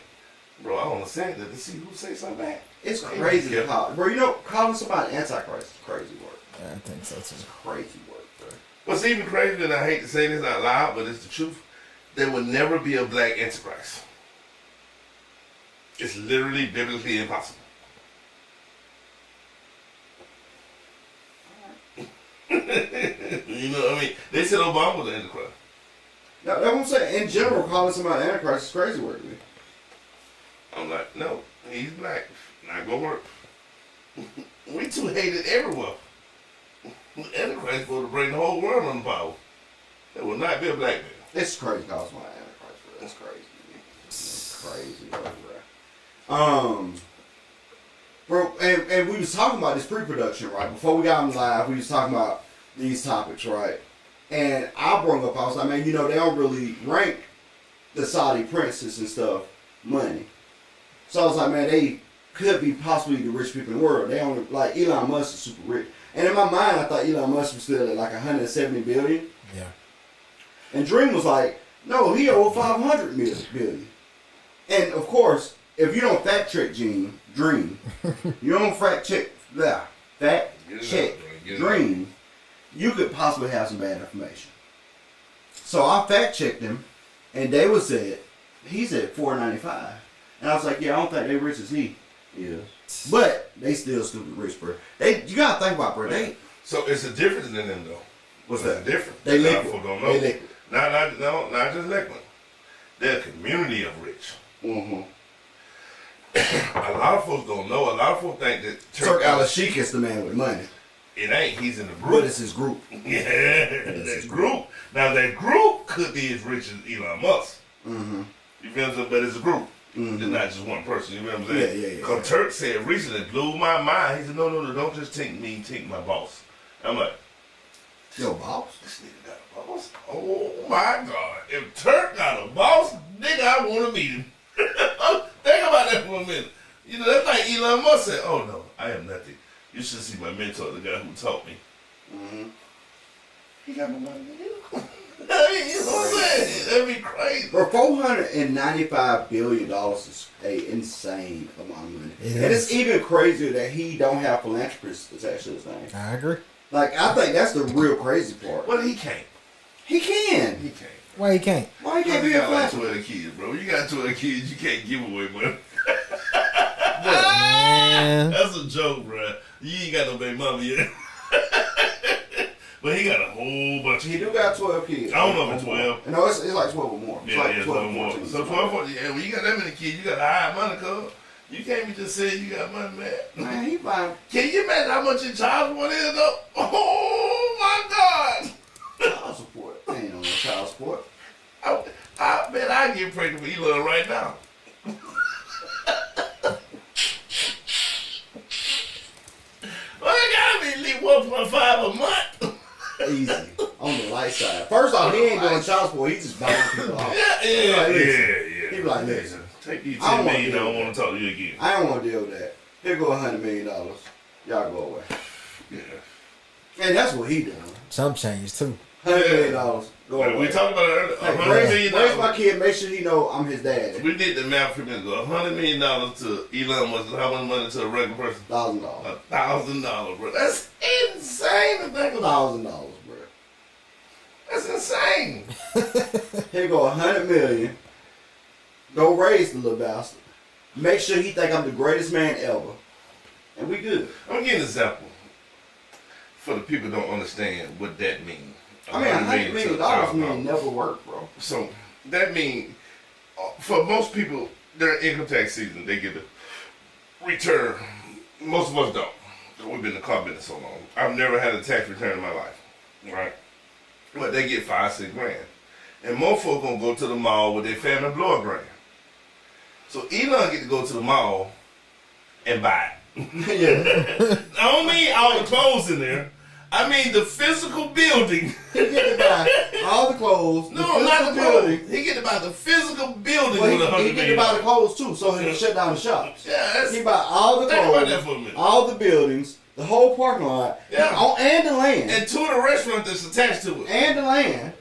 bro, I want to say that to see who say something back. It's crazy to call, bro. You know, calling somebody Antichrist is crazy work. Yeah, I think so too. It's crazy work, bro. What's even crazier, and I hate to say this out loud, but it's the truth. There will never be a black Antichrist. It's literally biblically impossible. You know what I mean? They said Obama was the Antichrist. No, that's what I'm saying. In general, calling somebody Antichrist is crazy work, man. I'm like, no, he's black. Not gonna work. We too hated everywhere. Antichrist supposed to bring the whole world under power. There will not be a black man. It's crazy calling somebody Antichrist, bro. That's crazy. It's crazy work, bro. Bro, and we was talking about this pre-production, right? Before we got on live, we was talking about these topics, right? And I brought up, I was like, man, you know, they don't really rank the Saudi princes and stuff money. So I was like, man, they could be possibly the rich people in the world. They only, like, Elon Musk is super rich. And in my mind, I thought Elon Musk was still at like 170 billion. Yeah. And Dream was like, no, he owed 500 billion. And of course, if you don't fact check Dream, you don't fact check Dream, you could possibly have some bad information. So I fact checked him, and they would said he's at 495, and I was like, yeah, I don't think they rich as he is, but they still stupid rich, bro. You gotta think about, bro. So it's a difference in them though. What's that? Difference. They liquid. People don't know. They liquid. Not just liquid. They're a community of rich. Mm-hmm. A lot of folks don't know. A lot of folks think that Turk al-Sheikh is the man with money. It ain't. He's in the group. But it's his group. Yeah, that group. Now that group could be as rich as Elon Musk. Mm-hmm. You feel what I'm saying? But it's a group. Mm-hmm. It's not just one person. You feel what I'm saying? Yeah. Because Turk said recently, blew my mind. He said, no, don't just take me, take my boss. I'm like, your boss? This nigga got a boss? Oh my God. If Turk got a boss, nigga, I want to meet him. Think about that for a minute. You know, that's like Elon Musk said, oh no, I am nothing. You should see my mentor, the guy who taught me. Mm-hmm. He got my money. You know what I'm saying? That'd be crazy. Bro, $495 billion is an insane amount of money. And it's even crazier that he don't have philanthropists attached to his name. I agree. Like, I think that's the real crazy part. Well, he can't. He can. He can't. Why he can't? Why he can't be a philanthropist? Like 12 kids, bro. You got 12 kids, you can't give away money. Man. That's a joke, bro. You ain't got no baby mama yet. But he got a whole bunch of kids. He do got 12 kids. I don't know if it's 12. No, it's like 12 or more. It's yeah, like 12 or more. So 12 or yeah, when you got that many kids, you got to hire money, cuz. You can't be just saying you got money, man. Man, he fine. Can you imagine how much your child support is, though? Oh, my God. Child support. Ain't no child support. I bet I get pregnant with Elon right now. Well, it gotta be at least 1.5 a month. Easy. On the light side. First off, he ain't doing child support. He just buying people off. Yeah. He be like, listen. Take these 10 million, I don't want to talk to you again. I don't want to deal with that. Here go $100 million. Y'all go away. Yeah. And that's what he doing. Some change too. $100 million. Go Like, we talked about it earlier. Hey, raise my kid. Make sure he know I'm his dad. We did the math for minutes ago. $100 million to Elon Musk. How much money to a regular person? $1,000. $1,000, bro. That's insane to think about. $1,000, bro. That's insane. Here go $100 million. Go raise the little bastard. Make sure he think I'm the greatest man ever, and we good. I'm gonna give an example for the people who don't understand what that means. I mean, $100 million mean never work, bro. So that means for most people during income tax season they get a return. Most of us don't. We've been in the car business so long. I've never had a tax return in my life, right? But they get $5-6 grand, and most folks gonna go to the mall with their family blow a grand. So Elon get to go to the mall and buy it. Yeah. I don't mean all the clothes in there. I mean the physical building. He get to buy all the clothes. No, not the clothes. He get to buy the physical building with $100 million. He get to buy the clothes too, so he can shut down the shops. Yeah, that's, he buy all the think about clothes, that for a minute. all the buildings, the whole parking lot, and the land, and two of the restaurants that's attached to it, and the land,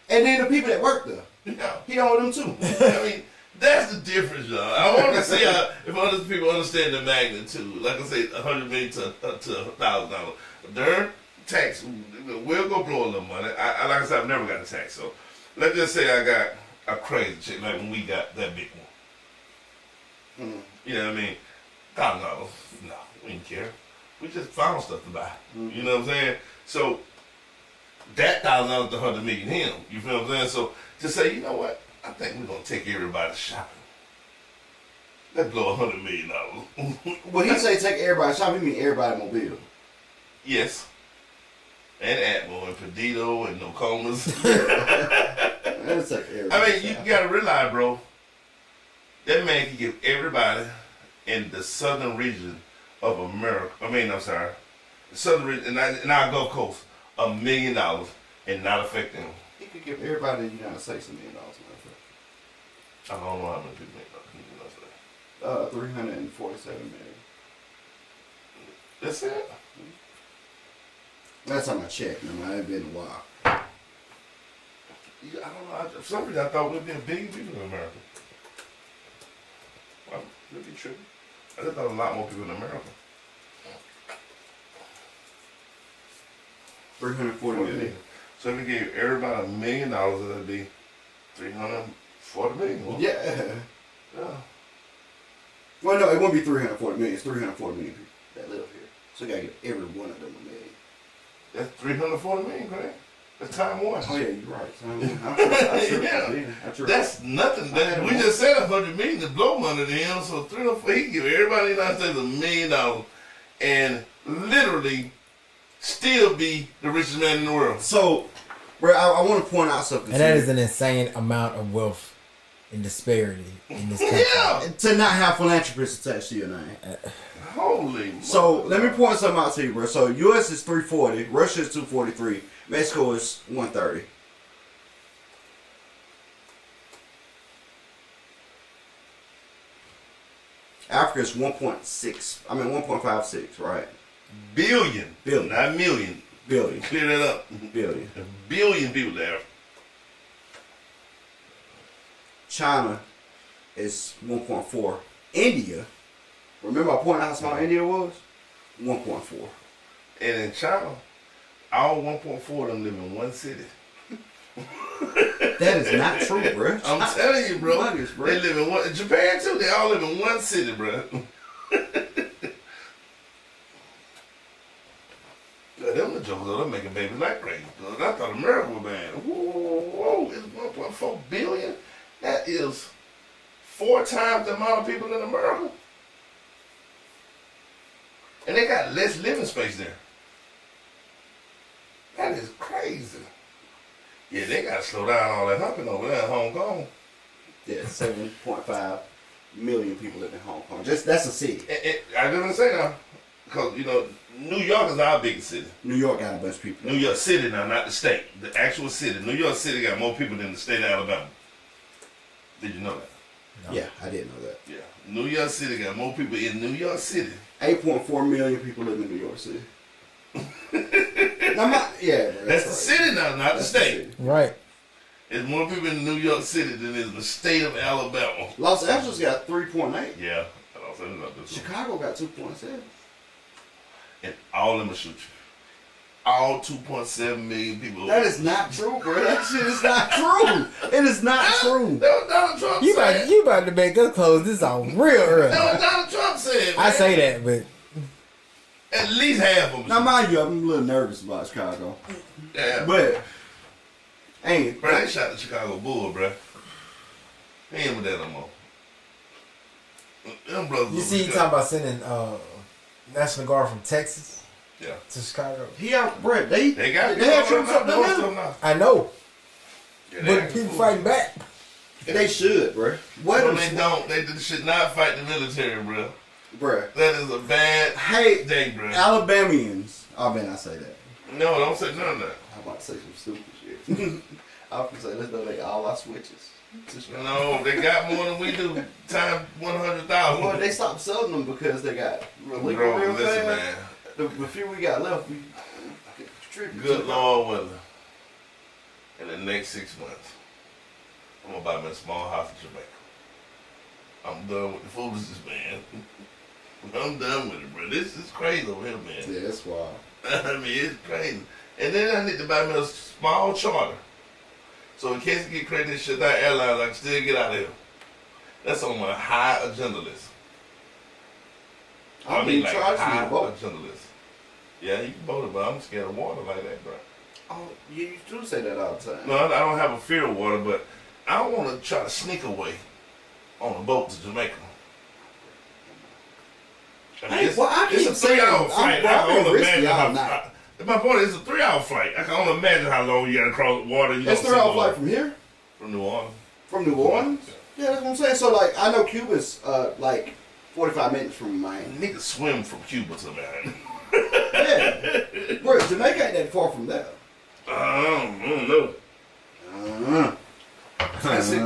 and then the people that work there. Yeah. He own them too. I mean, that's the difference, y'all. I want to see if other people understand the magnitude. Like I say, $100 million to $1,000. Their tax, we'll go blow a little money. Like I said, I've never got a tax. So let's just say I got a crazy check, like when we got that big one. Mm. You know what I mean? $1,000. No, we didn't care. We just found stuff to buy. Mm-hmm. You know what I'm saying? So that $1,000 to $100 million him. You feel what I'm saying? So to say, you know what? I think we're gonna take everybody shopping. Let's blow $100 million. When he say take everybody shopping, he mean everybody mobile. Yes. And Atmo and Perdido and Nokomas. Let's take everybody. I mean, you gotta realize, bro, that man can give everybody in the southern region of America, the southern region, in our Gulf Coast, $1 million and not affect them. He could give everybody in the United States $1 million. I don't know how many people make that. 347 million. That's it? Last time I checked, man, it's been a while. I don't know. For some reason, I thought we'd be a billion people in America. Well, that'd be true. I just thought a lot more people in America. 340 million. So if we gave everybody $1 million, that'd be 340 million. Yeah. Yeah. Well, no, it won't be 340 million. It's 340 million people that live here. So you gotta give every one of them $1 million. That's 340 million, Craig. That's time one. Oh yeah, you're right. That's nothing. We just said $100 million to blow money to him, so 340. He can give everybody in the United States $1 million, and literally still be the richest man in the world. So, bro, I want to point out something. And that is an insane amount of wealth and disparity in this country. Yeah. To not have philanthropists attached to your name. Holy. So let me point something out to you, bro. So U.S. is 340, Russia is 243, Mexico is 130. Africa is 1.56, right? Billion. Billion. Not million. Billion. Clear that up. Billion. A billion people there. China is 1.4. India, remember I pointed out how small India was? 1.4. And in China, all 1.4 of them live in one city. That is not true, bro. I'm telling you, bro. Monkeys, bro. They live in one. Japan too. They all live in one city, bro. Yeah, them the jokers, they're making babies like crazy. I thought America was bad. Whoa, it's 1.4 billion. That is 4 times the amount of people in America. And they got less living space there. That is crazy. Yeah, they got to slow down all that humping over there in Hong Kong. Yeah, 7.5 million people live in Hong Kong. Just that's a city. I didn't say now, because, you know, New York is our biggest city. New York got a bunch of people. New York City now, not the state. The actual city. New York City got more people than the state of Alabama. Did you know that? No. Yeah, I didn't know that. Yeah. New York City got more people in New York City. 8.4 million people live in New York City. Yeah, that's the city now, not the state. Right. There's more people in New York City than in the state of Alabama. Los Angeles got 3.8. Yeah, Los Angeles up there too. Chicago got 2.7. And all of them will shoot you. All 2.7 million people. That is not true, bro. That shit is not true. It is not true. That was Donald Trump said. You about to make us close this on real early. That was Donald Trump said, man. I say that, but at least half of them. Now, mind you, I'm a little nervous about Chicago. Yeah. But, ain't. Bro, they shot the Chicago Bull, bro. He ain't with that no more. Them brothers. you see, you talking about sending National Guard from Texas Yeah. to Chicago. He out, bro. They got have troops up there now. now. I know, Yeah, but people fighting back. They should, bro. What they don't. They should not fight the military, bro. Bruh. That is a bad thing, bro. Alabamians. I better not say that. No, don't say none of that. I'm about to say some stupid shit. I was gonna say, let's know they all our switches. No, they got more than we do. Time 100,000. Well, they stopped selling them because they got real Bro, listen, fast. man. The few we got left, we contribute. Good Lord willing. In the next 6 months, I'm gonna buy me a small house in Jamaica. I'm done with the foolishness, man. I'm done with it, bro. This is crazy over here, man. Yeah, that's wild. I mean, it's crazy. And then I need to buy me a small charter. So in case I get crazy and shut down airlines, I can still get out of here. That's on my high agenda list. I mean, like high agenda list. Yeah, you can boat it, but I'm scared of water like that, bro. Oh, you do say that all the time. No, I don't have a fear of water, but I don't want to try to sneak away on a boat to Jamaica. I mean, it's a 3-hour flight. I can only imagine how. My point is, it's a 3-hour flight. I can only imagine how long you got to cross the water. It's 3-hour flight from here? From New Orleans. From New Orleans? Yeah, that's what I'm saying. So, like, I know Cuba's, like, 45 minutes from Miami. Niggas swim from Cuba to Miami. Yeah. Bro, Jamaica ain't that far from there. I don't know. That's it.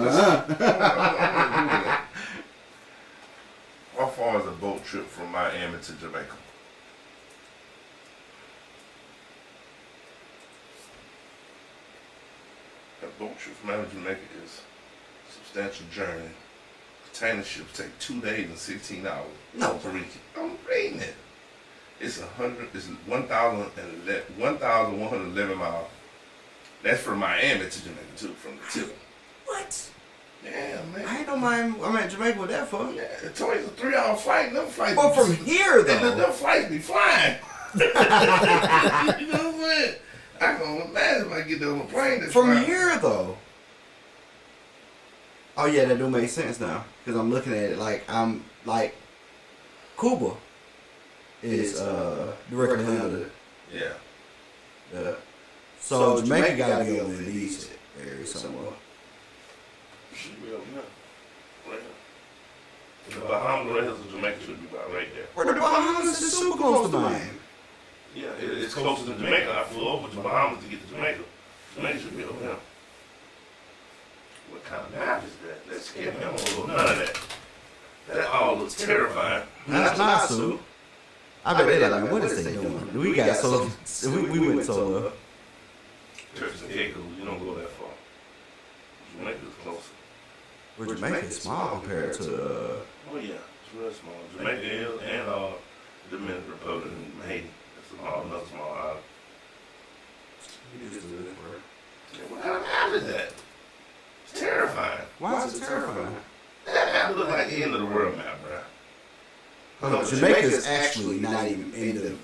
How far is a boat trip from Miami to Jamaica? A boat trip from Miami to Jamaica is a substantial journey. Container ships take 2 days and 16 hours. No. To reach it. I'm reading it. It's 1,111 miles. That's from Miami to Jamaica too, from the tip. What? Yeah, man. I ain't know I'm at Jamaica with that far. Yeah, it's always a 3-hour flight. Them flights. But from here, though. Them flights be flying. You know what I'm saying? I can imagine if I get there on a plane. From here, though. Oh, yeah, that do make sense now. Because I'm looking at it like, Cuba is directly under. Yeah. So Jamaica gotta be over in these areas somewhere. Should be over here. Right here. The Bahamas, the rest of Jamaica should be about right there. Where the Bahamas is super close to Miami. Yeah, it's closer to Jamaica. I flew over to Bahamas to get to Jamaica. Jamaica should be over here. What kind of map is that? That's scary. I don't know none of that. That all looks terrifying. That's not so. I bet they're like, what is they doing? We got so we went so Turks and Caicos, you don't go that far. Jamaica's closer. Well, Jamaica is small compared to. Oh yeah, it's real small. Jamaica is and Dominican Republic and Haiti. That's another small island. Yeah, what kind of map is that? It's terrifying. Why is it terrifying? That map looks like the end of the world map, bro. Jamaica is actually not even in the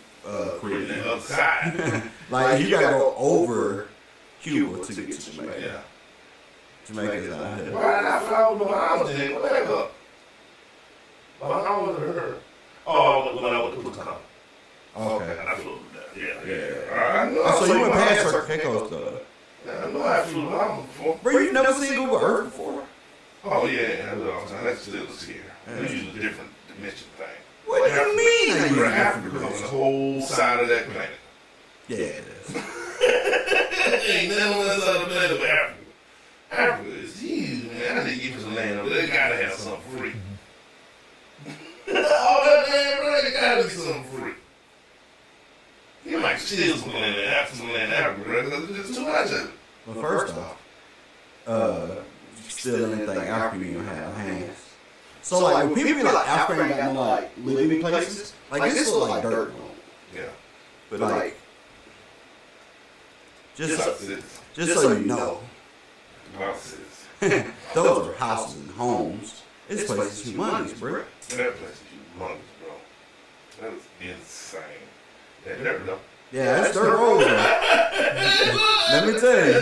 Caribbean. The other side. Like you gotta go over Cuba to get to Jamaica. Yeah. Jamaica's not here. Why did I fly over the Bahamas then? Go back up. Bahamas or her? Oh, when I went to Puerto Rico. Okay. And I flew over there. Yeah. Yeah. I know. So you went past Turks and Caicos though. Yeah, I know I flew the Bahamas before. Bro, you never seen Google Earth before? Oh yeah, I do all the time. That's still is here. We use a different dimension thing. What do you mean? Africa on the whole side of that planet. Yeah, it is. Ain't nothing on that side of the planet but Africa. Africa is huge, man. I need to give us a land over there. They gotta have something free. All that land, bro, they gotta be something free. You might have to steal some land and have some land in Africa, bro, because there's just too much of it. Well, first off, stealing anything African you have hands. So like when people be like Africa ain't got no like living places, like this look like dirt. Yeah. But like, just so you know, those are houses and homes. This place is humongous, bro. That place is humongous, bro. That is insane. That dirt, though. Yeah, that's dirt roads. Let me tell you,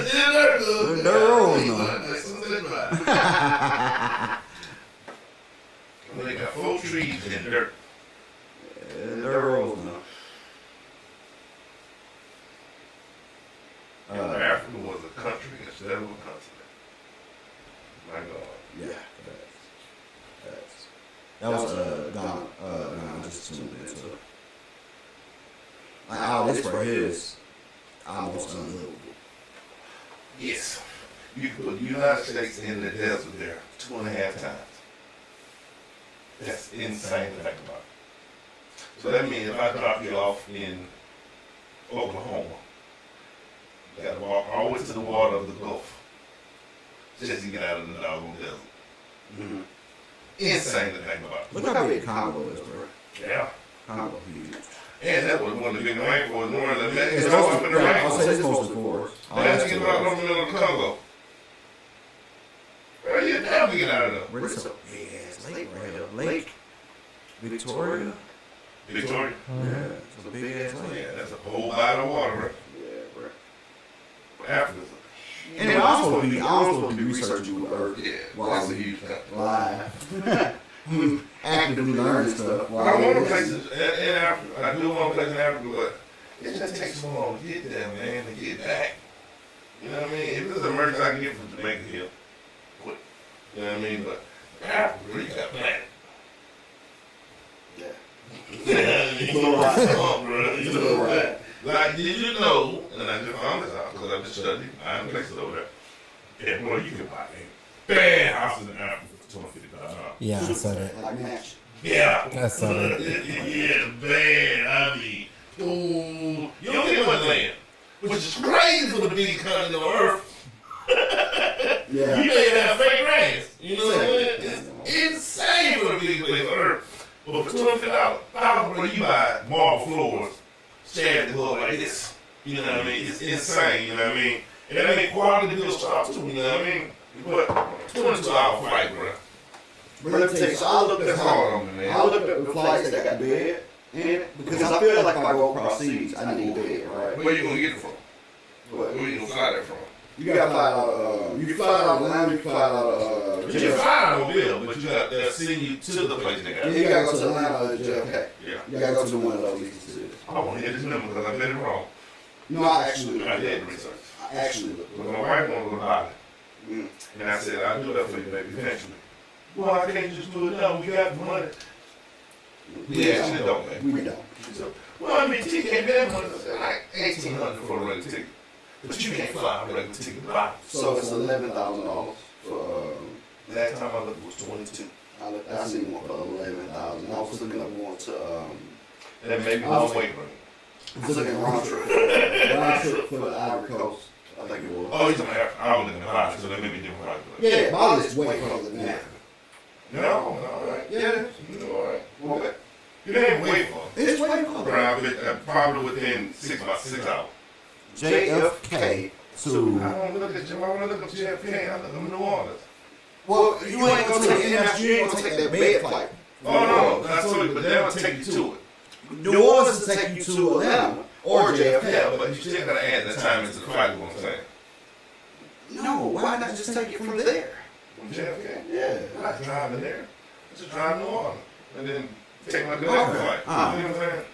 dirt roads, no. They got 4 trees and dirt. Yeah, dirt roads, no. Africa was a country instead of a continent. My God. Yeah, that was Ghana. I just tuned into it. Like all this right here is almost unlivable. Yes. You can put the United States in the desert there 2.5 times. That's insane to think about. So that means if I drop you off in Oklahoma, you gotta walk all the way to the water of the Gulf just to get out of the doggone desert. Mm-hmm. Insane to think about. Look how big Congo is, bro. Yeah. Congo huge. And that was one of the big rainforests in the world. It's up in the rainforest. I'll say it's mostly forest. Let's get out of the middle of the Congo. Well, you never get out of there. Where's this big ass lake right here? Lake Victoria? Victoria? Yeah, it's a big ass lake. Yeah, that's a whole body of water, bro. Yeah, bro. Africa's and I'm supposed to be researching Earth. Yeah, while that's a I'm huge country. live. Actively learning stuff. I want to places in Africa. I do want to place in Africa, but it just takes so long to get there, man, to get back. You know what I mean? If there's an emergency, I can get from Jamaica here quick. You know what I mean? But Africa, you got planet. Yeah. You know right. Like, did you know, and I just found this out because I've just studied, I have places over there. Yeah, boy, you can buy a bad houses in Africa for $250,000. Yeah, I saw that. Like match. Yeah. I saw that. Yeah, bad. I mean, ooh, you don't get much land, which is crazy for the big continent of Earth. Yeah. You may have fake grass. You know what I'm saying? It's insane for the big place of Earth. But for $250,000, bro, you buy marble floors, stair to look like this. You know what I mean? It's insane. You know what I mean? And they make quality deal stuff too. You know what I mean? But 22-hour flight, bro. But let me tell you, so I looked That's at hard on me, man. I looked at the flights that got bed in it because I feel like if I go across seas, I need a bed, right? Where you gonna get it from? What? Where you gonna fly that from? You gotta fly out. You can fly out of Atlanta. You can fly out. You can fly out of Mobile, but you got to send you to the place they got. Yeah, you gotta go to Atlanta or JFK. Yeah. You gotta go to one of those cities. I want to hear this number because I bet it wrong. No, I actually I did research. I actually looked. But my wife wanted to go to Bali. Mm. And I said, I'll do that for you, baby, eventually. Well, I can't just do it now. We got the money. We actually don't, man. We don't. So, well, I mean, ticket ain't that much. Like $1,800 for a regular ticket. But you can't fly a regular ticket to Bali. So it's $11,000 for. Last time I looked, it was 22. I seen one for $11,000. I was looking at one to. And then maybe one weight room. I was looking at round trip for the Ivory Coast. I think it was. Oh, he's on Africa. I was looking at Bali, so that may be different. Right? Yeah, Bali is way further than that. No, right. Yeah. All right. Okay. You ain't way far. It's way further. Probably within 6 hours. JFK to. I don't look at JFK. I look at JFK. I look at New Orleans. Well, you ain't gonna take international. You ain't gonna take that bed flight. Oh no, that's sorry, but they'll take you to it. New Orleans will take you to Atlanta or JFK. Yeah, but you still gotta add that time into the flight. Is what I'm saying. No, why not just take it from there? From JFK. Yeah. I'm not driving there. I just drive to New Orleans and then take my good flight. You know what I'm saying?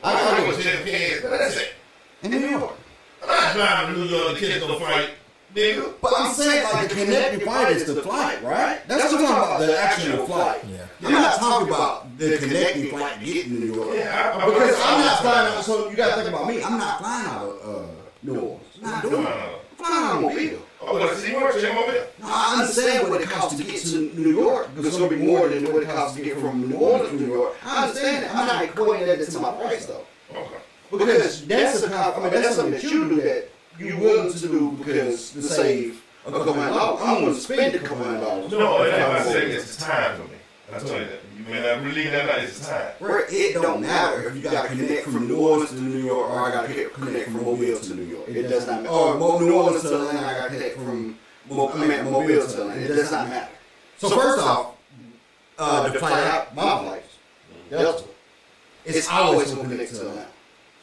I know what JFK is, but that's it. In New York. I'm not driving to New York to catch no flight, nigga. But I'm saying like the connecting flight is the flight, right? That's what I'm talking about, the actual flight. Yeah. I'm not talking about the connecting flight to get to New York. Yeah, Because I'm not flying out, so you gotta think about me. I'm not flying out of New Orleans. I'm not doing it. I'm flying out of Mobile. Oh, but see, what's your Mobile? No, I understand what it costs to get to New York because it's gonna be more than what it costs to get from New Orleans to New York. I understand that. I'm not equating that to my price though. Okay. Because that's that's something that you do that you willing to do because to save a couple $100. I'm willing to spend a couple $100. No, it ain't about saving. It's time for me. I told you that. You may not believe that, but it's time. Right. It don't matter if you got to connect from New Orleans to New York or I got to connect from Mobile to New York. It does not matter. Or New Orleans to Atlanta, I got to connect from Mobile to Atlanta. It does not matter. So first off, the flight out, my flights, Delta, it's always going to connect to Atlanta.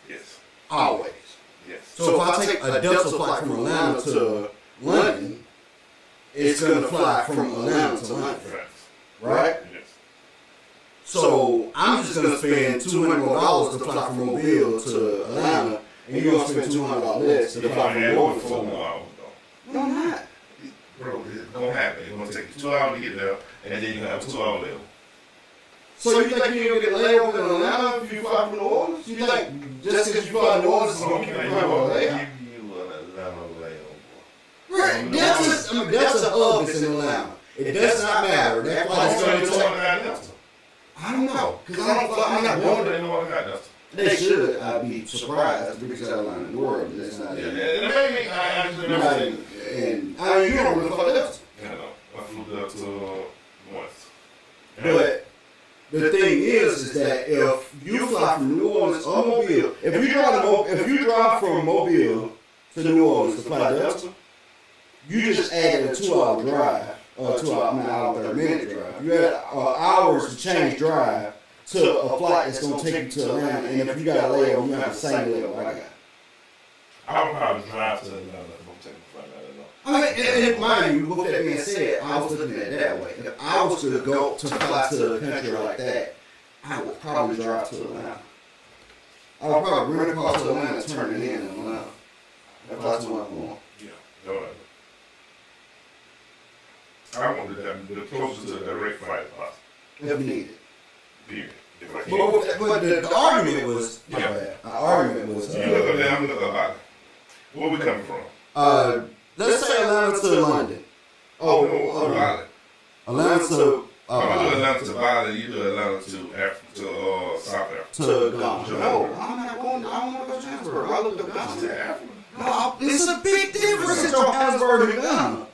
Yes. Always. Yes. So if I take a Delta flight from Atlanta to London, it's going to fly from Atlanta to London. Right? Yes. So I'm just gonna spend $200 more to fly from Mobile to Atlanta, and you're gonna spend $200 less to fly from New Orleans to Atlanta. No, I'm not. Bro, it's gonna happen. It's gonna take you 2 hours to get there, and then you have a 2 hour layover. So you think you're gonna get layover in Atlanta if you fly from New Orleans? You think just because you fly to New Orleans, it's gonna keep you flying on layover? Right. That's a hub that's in Atlanta. It does not matter. That flight's going to take. I don't know. Because I'm not going to. They should. I'd be surprised. That's the biggest airline in the world. That's not it. And I mean, you don't really fly Delta. I flew up to once. But the thing is that if you fly from New Orleans or Mobile, if you drive from Mobile to New Orleans to fly Delta, you just added a 2 hour drive. 2 hour, 30-minute drive. You had hours to change drive to a flight that's going to take you to Atlanta, and if you got a layover, you have the same layover I got. I would probably drive to Atlanta if I'm taking a flight. I mean, and mind you, with that being said, I was looking at it that way. If I was to go to fly to a country like that, I would probably drive to Atlanta. I would probably rent a car to Atlanta and turn it in Atlanta. If that's what I'm going. Yeah, no, I want the closest to a direct flight as possible. If needed. Period. If I can. But the argument was, the argument was. You look up there, I'm looking up. Where we coming from? Let's say Atlanta to London. Bali. Atlanta to. I'm doing Atlanta to Bali. You do Atlanta to Africa, to South Africa. To Ghana. No, I'm not going. I don't want to go to Johannesburg. I looked up Ghana. To Africa. No, it's a big difference in Johannesburg and Ghana.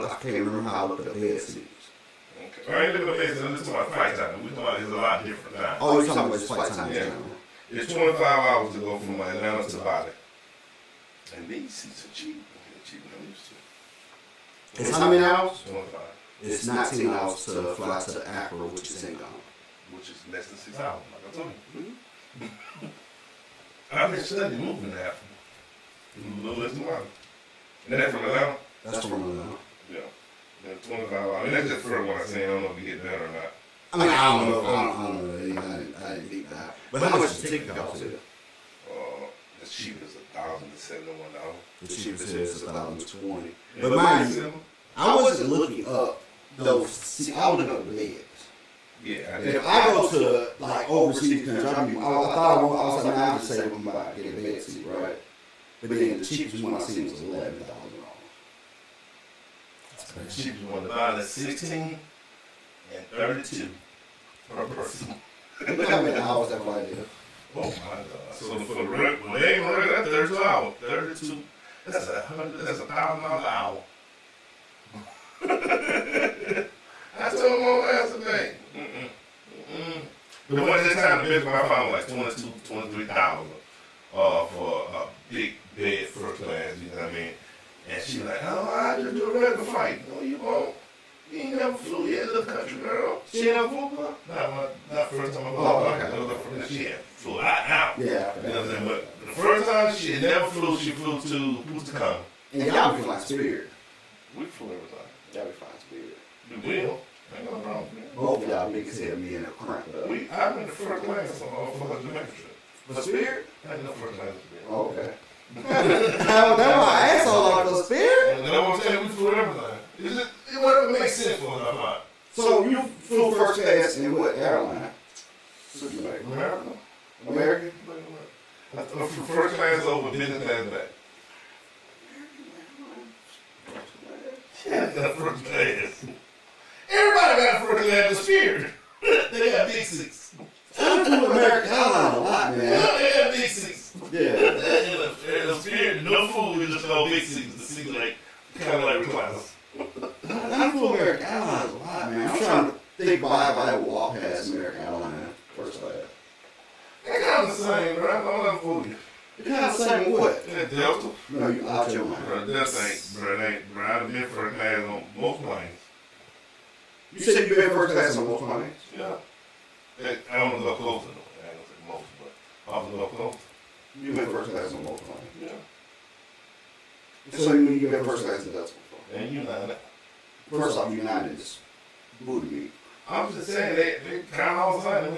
I can't remember how I looked up bed seats. Okay. I ain't looking up bed seats. I'm just talking about flight time. We're talking about it's a lot different time. Oh, you're talking about this flight time. Yeah. It's 25 hours to go from Atlanta to Bali. And these seats are cheap. They're cheaper than used to. It's how many hours? 25. It's 19 hours to fly to Accra, which is in Ghana. Which is less than 6 hours, like I told you. I've been studying moving to Africa. A little less than 1. And that's from Atlanta? That's from Atlanta. Yeah. Then 25 hours. I mean, that's just the first one I say. I don't know if we get better or not. I mean, I don't know. I didn't think that. But how much the ticket cost here? The cheapest is $1,071. The cheapest is $1,020. But mind you, I wasn't looking up those. See, I was looking up the beds. Yeah, and if I go to like overseas countries, I thought I was like, man, I just say I'm about to get a bed seat, right? But then the cheapest one I seen was $11,000. The cheapest one to buy is 16 and 32 per person. Look how many hours that flight is. Oh my God! So for the when they ain't running that 32 hours, 32. That's $1,000 an hour. I told him on last day. But the one at that time, the best one I found was like $22,000, $23,000 for a big bed first class. You know what I mean? And she was like, "Oh, I just do a regular flight." No, you won't. You ain't never flew yet, little country girl. She ain't never flew before? Not first time I flew. She had flew out now. Yeah. You know what I'm saying? But the first time she never flew, she flew to Putucana. And y'all be flying Spirit. We flew every time. Y'all be flying Spirit. We will. Ain't no problem. Both y'all niggas had me in a cramp. I'm in the first class for the Jamaica trip. For Spirit? I ain't no first class Spirit. Oh, okay. That's why I asked all about the Spirit. And that's what I'm saying. We flew everything. It whatever makes sense for us. So you flew first class in what airline? American? First class over, business class back. Yeah, they got first class. Everybody got first class but Spirit. They got big six. I do American Airlines a lot, man. Yeah, they got big six. Yeah. And the Spirit, no food, we just call big six. The six like, kind of like recliners. I do American Airlines a lot, man. I'm trying to think about if I ever walk past American Airlines first class. They kind of the same, bro. I don't know for you. It's kind of the same with what? That Delta. No, you out your mind. Bro, Delta ain't, bro, I've been first class on most planes. You said you've been first class on most planes? Yeah. I don't know closer though. I ain't gonna say most, but I was a little closer. You've been first class on most planes. Yeah. So you mean you've been first class in Delta before? And United. First off, United is booty meat. I'm just saying they kind of all the same.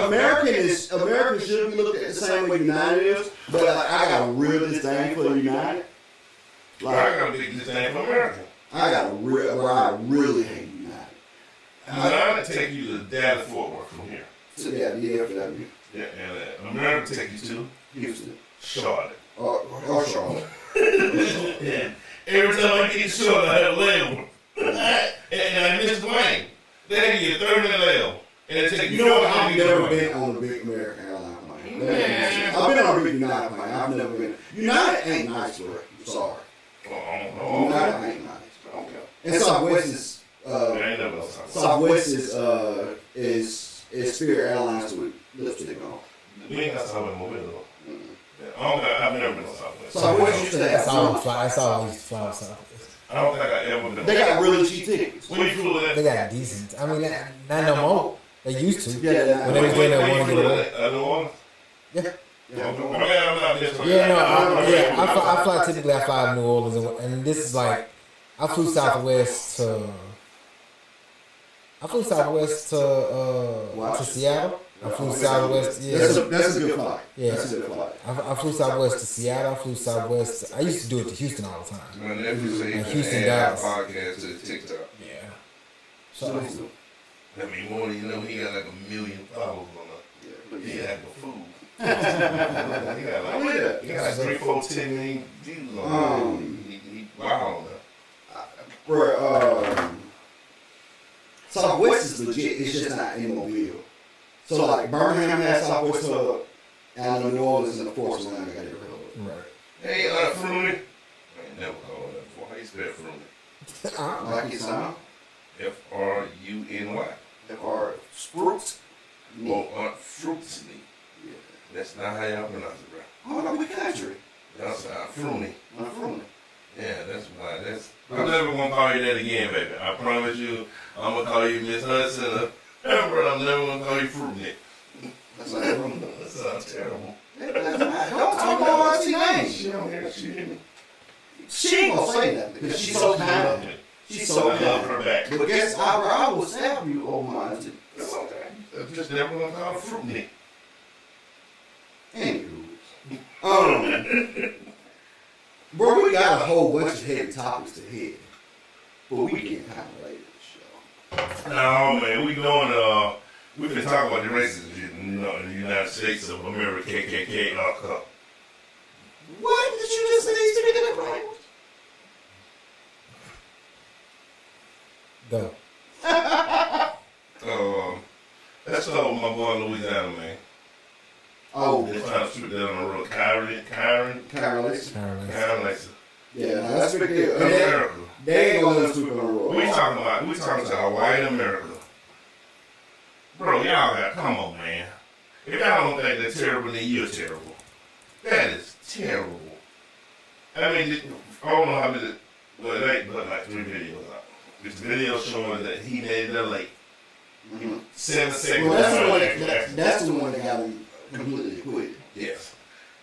American should be looked at the same way United is, but like, I got a real disdain for United. Like, I got a big disdain for American. I really hate United. United take you to Dallas Fort Worth from here. So yeah, DFW. Yeah, and American take you to Houston. Charlotte. Or Charlotte. Yeah. Every time I get to Charlotte, I have a layover. And I missed the plane. They give you 30 minute layover. And they take You know what? I've never been on a big American airline plane. I've been on a big United plane. I've never been. United ain't nice, bro. I'm sorry. United ain't nice. Okay. And Southwest is Southwest is Spirit Airlines with lipstick on. We ain't got Southwest Mobile though. I've never been on Southwest. Southwest used to have. That's always fly Southwest. I don't think I ever been. They got really cheap tickets. When you flew that? They got decent. I mean, not no more. They used to. Yeah. When they was doing that one get away. New Orleans? Yeah. Yeah, I fly typically. I fly to New Orleans, and this is like I flew Southwest to Seattle. I flew Southwest. Yeah, that's a good flight. Yeah, that's a good flight. I flew Southwest to Seattle. I flew Southwest. I used to do it to Houston all the time. My nephew said And he Houston, can add our Dallas. podcast to the TikTok. Yeah. I mean, more than you know, he got like 1 million followers on the. He had no food. he got like 3, 4, 10 million views on it. He wow on that. Southwest is legit. It's just not in Mobile. So like Birmingham has Southwest hub, and New Orleans and of course Atlanta got every hub. Right. Hey, Fruity. I ain't never called that before. How you spell Fruity? Like it sound. Fruny. Or fruits. Oh, Fruitsy. Yeah. That's not how y'all pronounce it, bro. Oh no, we country. That's Fruny. Fruity. Yeah, that's why. I'm never gonna call you that again, baby. I promise you. I'm gonna call you Miss Hudson. But I'm never gonna call you Fruity. That's not Fruity. That sounds terrible. Don't talk about Auntie name. She don't hear it. She hear me. She ain't gonna say nothing because she's so kind. She's so I love her back. But guess I will stab you, oh my auntie. That's okay. I'm just never gonna call her Fruity. Anywho, bro, we got a whole bunch of heavy topics to hit, but we getting kind of late in the show. No, man, we've been talking about the racism in the United States of America, KKK, Cup. What did you just say? Speaking of language. Go. That's all my boy in Louisiana, man. Oh, They're trying to strip that on the road. Kyron Lacer. Yeah, no, that's a big deal. America. They ain't gonna let us sweep on the road. We talking to our white America. Bro, y'all got, come on, man. If y'all don't think that's terrible, then you're terrible. That is terrible. I mean, I don't know how many, well, it ain't but like 3 videos out. This video showing that he made that late. 7 seconds. Well, that's the one that got him completely acquitted. Yes.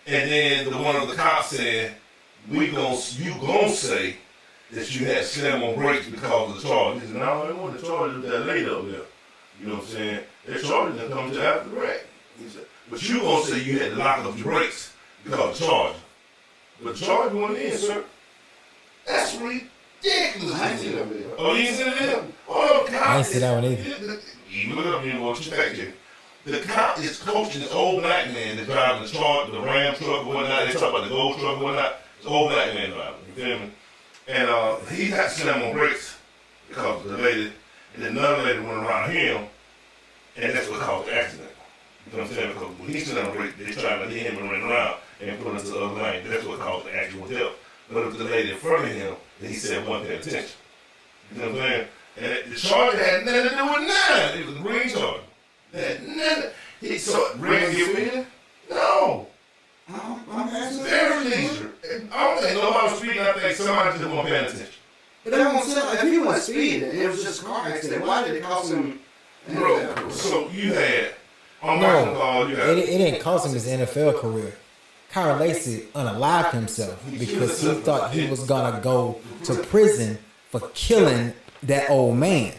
And then the one of the cops said, you gon' say that you had slam on brakes because of the charge. He said, no, it wasn't the charge of that lady up there. You know what I'm saying? That charge didn't come to after the wreck. He said, but you gonna say you had to lock up your brakes because of the charge. But the charge wasn't in, sir. That's ridiculous. I ain't seen that video. Oh, you ain't seen the video? Oh, I ain't seen that one either. even look it up, you know what you think. The cop is coaching this old black man that's driving the Ram truck or whatnot. They talk about the gold truck or whatnot. This old black man driving, you feel me? And he had to slam on brakes because the lady, and then another lady went around him, and that's what caused the accident. You know what I'm saying? Because when he slammed on brakes, they tried to hit him and ran around and put him into the other lane. That's what caused the actual death. But it was the lady in front of him that he said wasn't paying attention. You know what I'm saying? And the charge had nothing to do with none. It was a green charge. He saw Green get with No. It's very leisure. I don't think nobody was speeding. I think somebody just wasn't paying attention. But that won't sound if he wasn't speeding and it was just a car accident, why did it cost him? Bro, so you had it didn't cost him his NFL career. Kyle Lacey unalived himself because he thought he was gonna go to prison for killing that old man.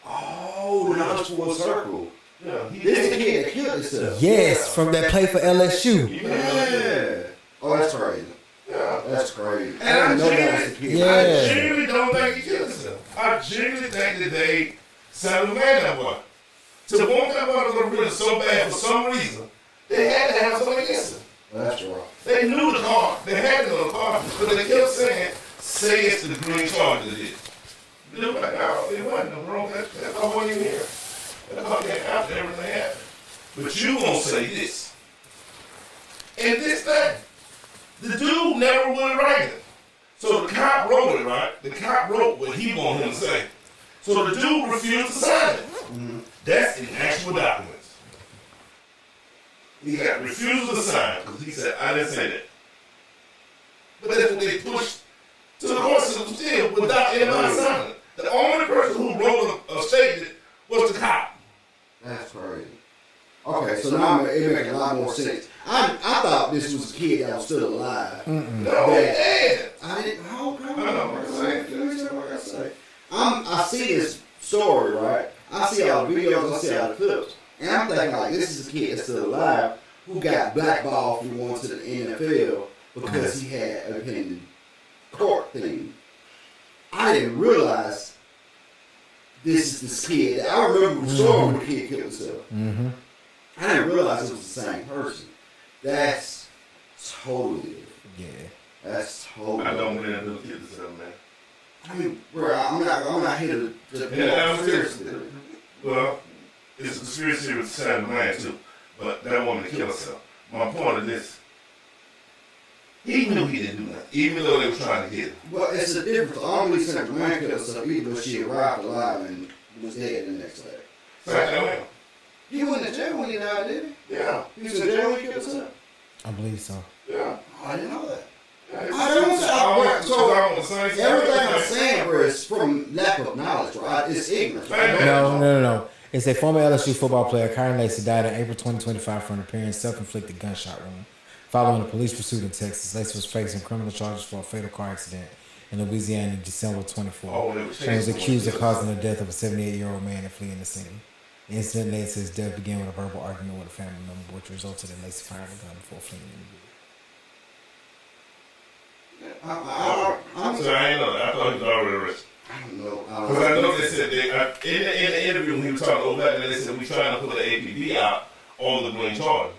Oh, now it's full circle. Yeah, this is the kid that killed himself. Yes, from that play for LSU. Yeah. Oh, that's crazy. Yeah, that's crazy. And I genuinely don't think he killed himself. I genuinely think that they sent him man that boy. To want that boy to go to prison so bad for some reason, they had to have something against him. That's right. They knew the car. They had to know the car, but they kept saying it's the green charge that it is. They were like, no, it wasn't wrong. That car wasn't even here. That car came after everything happened. But you gonna say this. And this thing. The dude never would write it. So the cop wrote it, right? The cop wrote what he wanted him to say. So the dude refused to sign it. Mm-hmm. That's in actual documents. He got refusal to sign because he said, I didn't say that. But that's what they pushed to the court system still without anybody signing it. The only person who wrote a statement was the cop. That's crazy. Okay, so now it makes a lot more sense. I thought this was a kid that was still alive. No, man. I didn't. How come? I know what I'm saying. I see this story, right? I see all the videos, I see all the clips, and I'm thinking like, this is a kid that's still alive who got blackballed from going to the NFL because he had a pending court thing. I didn't realize this is this kid. I remember the story when the kid killed himself. Mm-hmm. I didn't realize it was the same person. That's totally different. Yeah. That's totally I don't really know kill himself, man. I mean, bro, I'm not here to seriously. Well, it's a conspiracy with the same man too. But that woman killed herself. My point is this. He knew he didn't do nothing, even though they was trying to get him. Well, it's a difference. I don't believe St. Germain killed herself even though she arrived alive and was dead the next day. So, he went to jail when he died, didn't he? Yeah. He was in jail when he killed himself? I believe so. Yeah. Oh, I didn't know that. So everything I'm saying, bro, is from lack of knowledge, right? It's ignorance. No. It's a former LSU football player, Kyron Lacey, died in April 2025 from an apparent self-inflicted gunshot wound. Following a police pursuit in Texas, Lacey was facing criminal charges for a fatal car accident in Louisiana in December 24. She was accused of causing the death of a 78-year-old man and fleeing the scene. The incident led to his death began with a verbal argument with a family member, which resulted in Lacey firing a gun before fleeing the vehicle. So I ain't know that. I thought he was already arrested. I don't know. Because I know they said in the interview when he was talking to old black man, they said we trying to put the APD out on the green charge.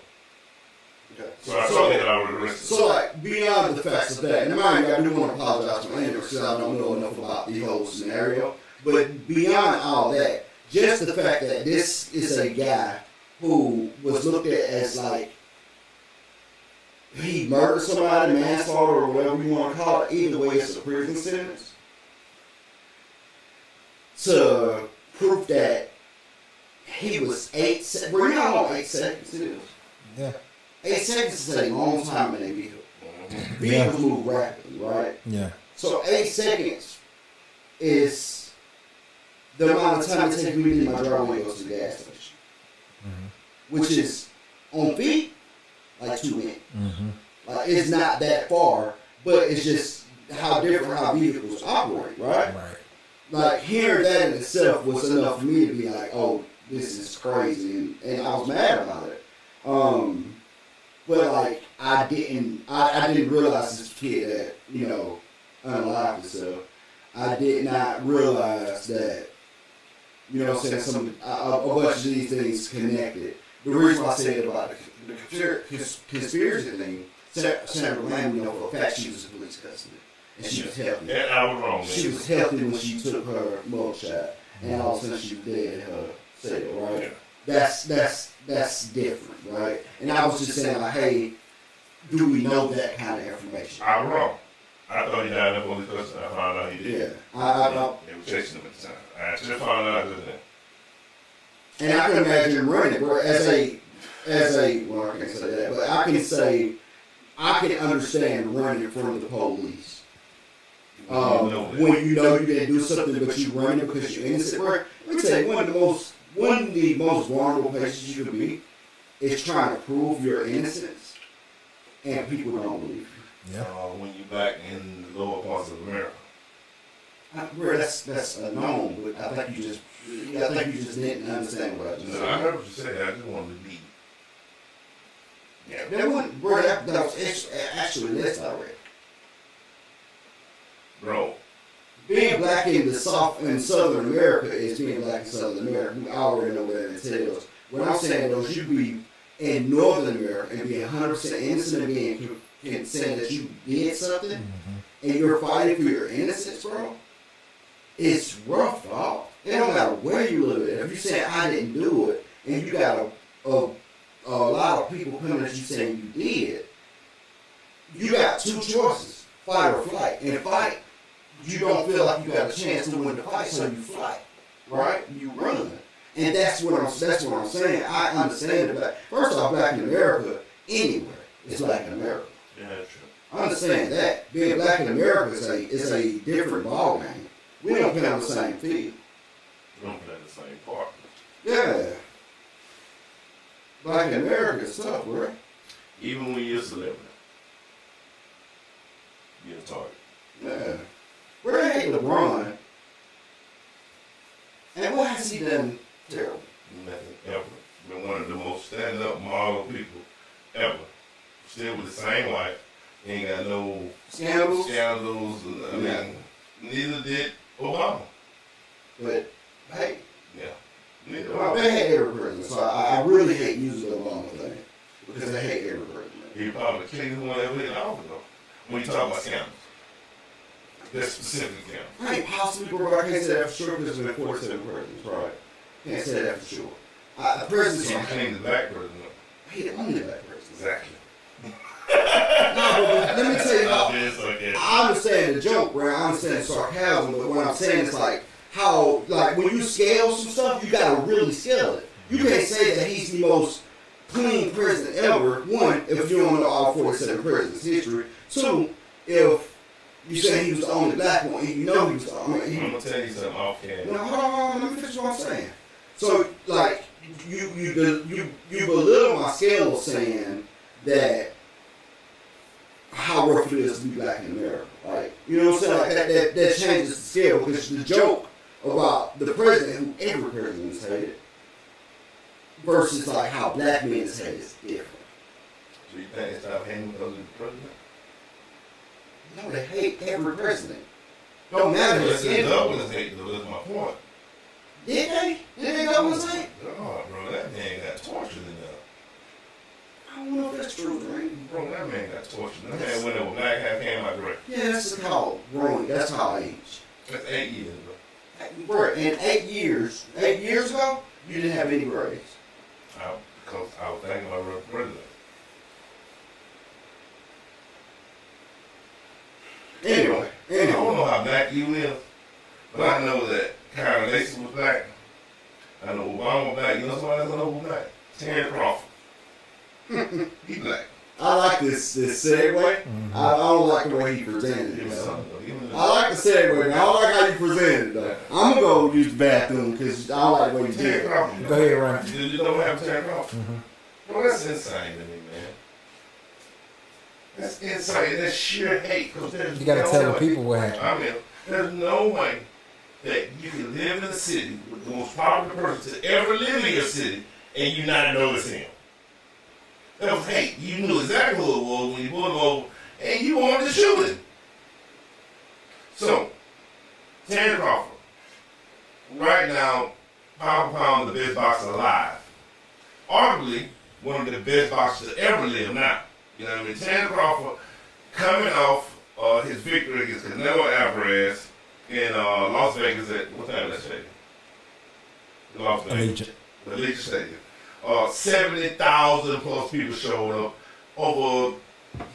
Okay. So I thought they had already arrested. So like beyond the facts of that, and mind you, I do want to apologize to my neighbors because I don't know enough about the whole scenario. But beyond all that, just the fact that this is a guy who was looked at as like he murdered somebody, manslaughter, or whatever you want to call it. Either way, it's a prison sentence. To prove that he was 8 seconds. Well, you know how long 8 seconds it is? Yeah. 8 seconds is a long time in a vehicle. Vehicles move rapidly, right? Yeah. So 8 seconds is the amount of time it takes me to leave my driveway and go to the gas station. Mm-hmm. Which is on feet, like 2 minutes. Mm-hmm. Like it's not that far, but it's just how different how vehicles operate, right? Right. Like hearing that in itself was enough for me to be like, oh, this is crazy, and I was mad about it. But like I didn't realize this kid that unalived himself. I did not realize that You know what I'm saying? A bunch of these things connected. The reason why I said about the conspiracy thing, Sandra Bland, for a fact she was in police custody. And she was healthy. And I was wrong. She was healthy when she took her mugshot. And all of a sudden she was dead in her cell, right? Yeah. That's different, right? And I was just saying, like, hey, do we know that kind of information? I was wrong. I thought he died in a police custody. I found out he did. Yeah. They were chasing him at the time. I just found out just then. And I can imagine running, bro, as a, well, I can't say that, but I can say, I can understand running from the police. When you know you didn't do something, but you running because you're innocent, bro. Let me tell you, one of the most vulnerable places you could be is trying to prove your innocence, and people don't believe you. Yeah. When you're back in the lower parts of America. Bro, that's a known, but I think you just didn't understand what I just said. No, I heard what you said. I just wanted to be. Yeah, that was actually less direct. Bro. Being black in the Southern America is being black in Southern America. We already know what that entails. What I'm saying though is you be in Northern America and being 100% innocent and being saying that you did something and you're fighting for your innocence, bro. It's rough, dog. It don't matter where you live at. If you say I didn't do it and you got a lot of people coming at you saying you did, you got two choices: fight or flight. And fight, you don't feel like you got a chance to win the fight, so you fight, right? You run, and that's what I'm saying. I understand it. First off, black in America, anywhere is black in America. Yeah, that's true. I understand that being black in America is a different ball game. We don't play on the same field. We don't play the same part. Yeah, black in America is tough, bro. Even when you're a celebrity, you're a target. Yeah. Where they hate LeBron, and what has he done terrible? Nothing ever. Been one of the most stand-up model people ever. Still with the same wife. Ain't got no Scandals. I mean, neither did Obama. But hey, Yeah. Neither well, they hate every president, so I really hate using the Obama thing because they hate every president. He probably the cleanest one ever in office though. When you talk about scandals. That specific scandal. I ain't possibly, bro. I can't say that for sure because there's been 47 presidents, right? Can't say that for sure. The presidents He are cleaned the black president. he the only black president. Exactly. No, but let me tell you how. Okay. I understand the joke, bro. I understand the sarcasm, but what I'm saying is like how, like when you scale some stuff, you gotta really scale it. You can't say that he's the most clean president ever. One, if you don't know all 47 presidents' history. Two, if you say he was the only black one, you know he was the only. I'm gonna tell you something off camera. No, hold on, let me finish what I'm saying. So, like, you belittle my scale of saying that how rough it is to be black in America. Like, you know what I'm saying? Like that changes the scale because the joke about the president, who every president is hated, versus like how black men is hated is different. So you think it's not him because of the president? No, they hate every president. Don't matter Yes, who the it's governors hate though, that's my point. Did they? Did they governors hate? God, bro, that man got tortured in there. I don't know if that's true, right? Bro, that man got tortured. That man went over black half came out direct. Yeah, that's called growing. That's called age. That's 8 years, bro. Bro, in 8 years ago, you didn't have any grades. Because I was thinking about running for president. Anyway. I don't know how black you is, but I know that Karen Lacey was black. I know Obama was black. You know somebody else I know was black? Terry Crawford. He black. I like this segue. Mm-hmm. I don't like the way he presented it. I like the segue. I don't like how you presented it, though. I'm going to go use the bathroom because I don't like the way you did it. Go ahead, Ryan. You don't have Terry Crawford? Well, that's insane to me, man. That's insane. That's sheer hate. You got to tell the people what happened. I mean, there's no way that you can live in a city with the most popular person to ever live in your city and you not notice him. That was hate. You knew exactly who it was when you pulled him over and you wanted to shoot him. So, Terry Crawford, right now, one of the best boxers to ever live now. You know what I mean? Terence Crawford coming off his victory against Canelo Alvarez in Las Vegas at, what time is that stadium? Las Vegas. Allegiant Stadium. 70,000 plus people showed up. Over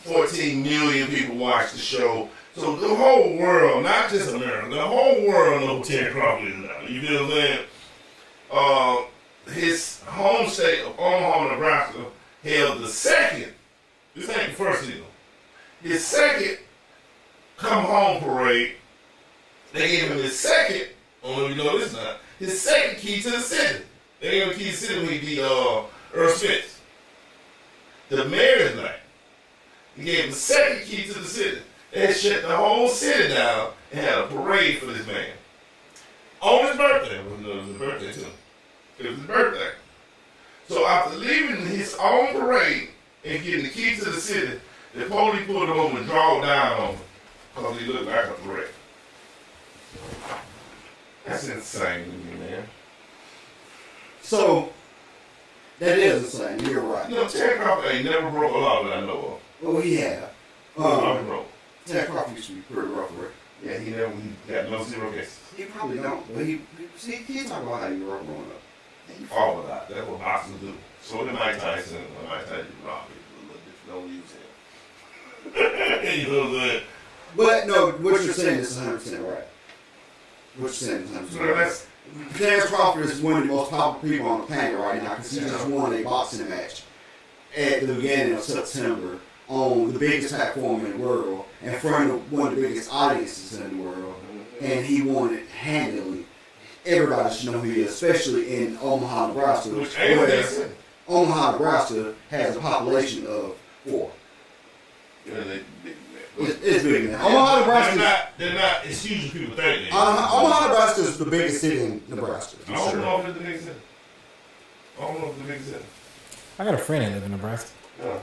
14 million people watched the show. So the whole world, not just America, the whole world knows who Terence Crawford is now. You feel what I'm saying? His home state of Omaha, Nebraska, held the second. This ain't the first season. His second come home parade. They gave him his second. I don't know if you know this now. His second key to the city. They gave him the key to the city when he beat Earl Spence. The mayor's night. He gave him the second key to the city. They had shut the whole city down and had a parade for this man. On his birthday. It was his birthday too. It was his birthday. So after leaving his own parade and getting the key to the city, the police pulled him over and drove down on him because he looked like a threat. That's insane to me, man. So, that is insane. You're right. You know, Terence Crawford ain't never broke a law that I know of. Well, he have. Broke. Terence Crawford used to be pretty rough, right? Yeah, he got no zero cases. He probably don't, but he talk about how you were growing up. He fought a lot. That's what boxers do. So did Mike Tyson. Mike Tyson robbed people a little bit. Don't use him. You know what I'm saying? But no, what you're saying is 100% right. What you're saying is 100% right. Terence Crawford is one of the most popular people on the planet right now because he just won a boxing match at the beginning of September on the biggest platform in the world in front of one of the biggest audiences in the world, and he won it handily. Everybody should know who he is, especially in Omaha, Nebraska, where Omaha, Nebraska has a population of 4. It's big now. Omaha, Nebraska. They're not as huge as people think. Omaha, Nebraska is the biggest city in Nebraska. I don't know if it's the biggest city. I don't know if it's the biggest city. I got a friend that lives in Nebraska. Yeah.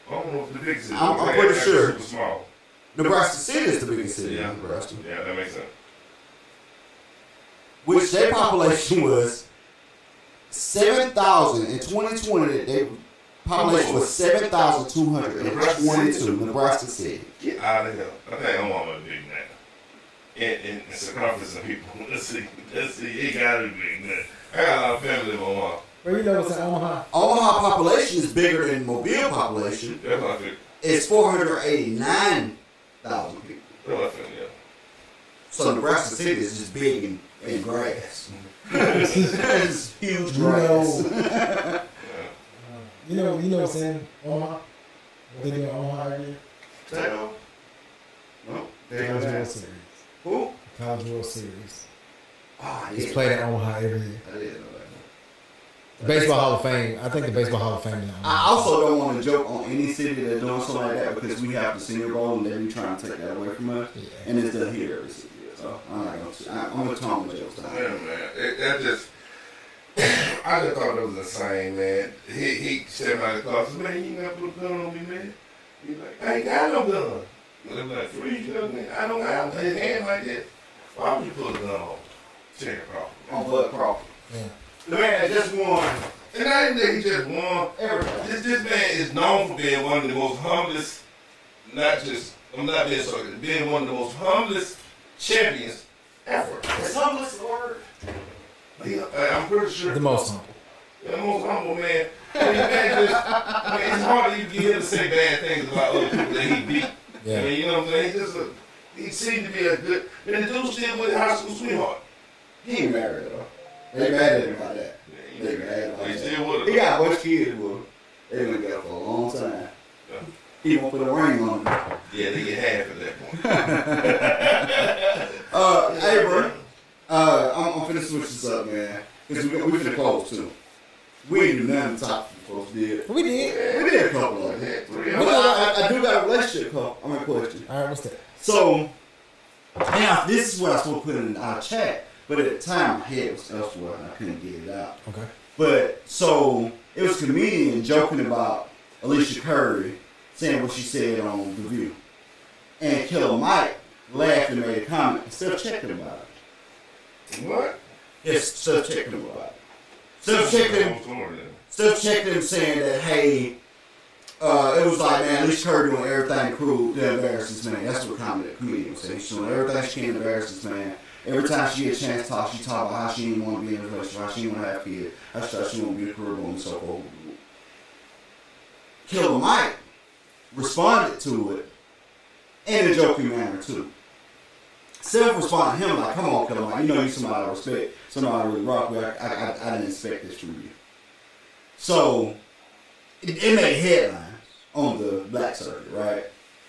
I don't know if it's the biggest city. I'm pretty sure. Super small. Nebraska City is the biggest city in Nebraska. Yeah, that makes sense. Which their population was 7,000 in 2020. Their population was 7,222. Nebraska City. Get out of here. I think Omaha is big now. In circumference of people. Let's see. It gotta be big now. I got a lot of family in Omaha. Where you know what's in Omaha? Omaha population is bigger than Mobile population. That's what I think. It's 489,000 people. That's what I think, yeah. So Nebraska City is just big and grass. It's huge grass. You know what's in Omaha? What they do in Omaha every year? Tail? No. College World Series. Who? College World Series. Ah, It's played at Omaha every year. I didn't know that. The Baseball Hall of Fame. I think the Baseball Hall of Fame is in Omaha. I also don't want to joke on any city that's doing something like that because we have the Senior Bowl and they be trying to take that away from us. Yeah. And it's done here every city. So I'm not going to. I'm going to tone the jokes down. Yeah, man. That just. I just thought that was insane, man. He said my class, man, you ain't got to put a gun on me, man. He's like, I ain't got no gun. And I'm like, freeze, man. I don't have his hand like that. Why would you put a gun on Terence Crawford? On Bud Crawford. Yeah. The man that just won. And I didn't think he just won. Everything. This man is known for being one of the most humblest, I'm not being sorry, being one of the most humblest champions ever. Is humblest the word? I'm pretty sure. The most humble. The most humble man. It's hard to even get him to say bad things about other people that he beat. Yeah. I mean, you know what I'm saying? He seemed to be a good. And the dude still with a high school sweetheart. He ain't married though. They mad at him about that. They mad about He that. still with her. He got a bunch of kids with him. They been together for a long time. Yeah. He won't put a ring on him. Yeah, they get half at that point. Hey, bro. I'm finna switch this up, man. Because we finna close, too. We ain't do none of the top folks did. We did. We did a couple of them. But I do got a relationship couple. I'm gonna question. All right, what's that? So, now, this is what I was supposed to put in our chat. But at the time, my head was elsewhere and I couldn't get it out. Okay. But, so, it was a comedian joking about Alicia Curry saying what she said on The View. And Killer Mike laughed and made a comment instead of checking about it. What? Yes, instead of checking about it. Steph checked him saying that, hey, it was like, man, at least Curry doing everything to embarrass this man. That's what comedian was saying. She's doing everything she can to embarrass this man. Every time she get a chance to talk, she talk about how she didn't want to be in a relationship, how she didn't want to have kids, how she want to be a career woman, and so forth. Killer Mike responded to it in a joking manner, too. Steph responded to him like, come on, Killer Mike, you know you're somebody I respect, somebody I really rock with. I didn't expect this from you. So, it made headlines on the black circuit, right?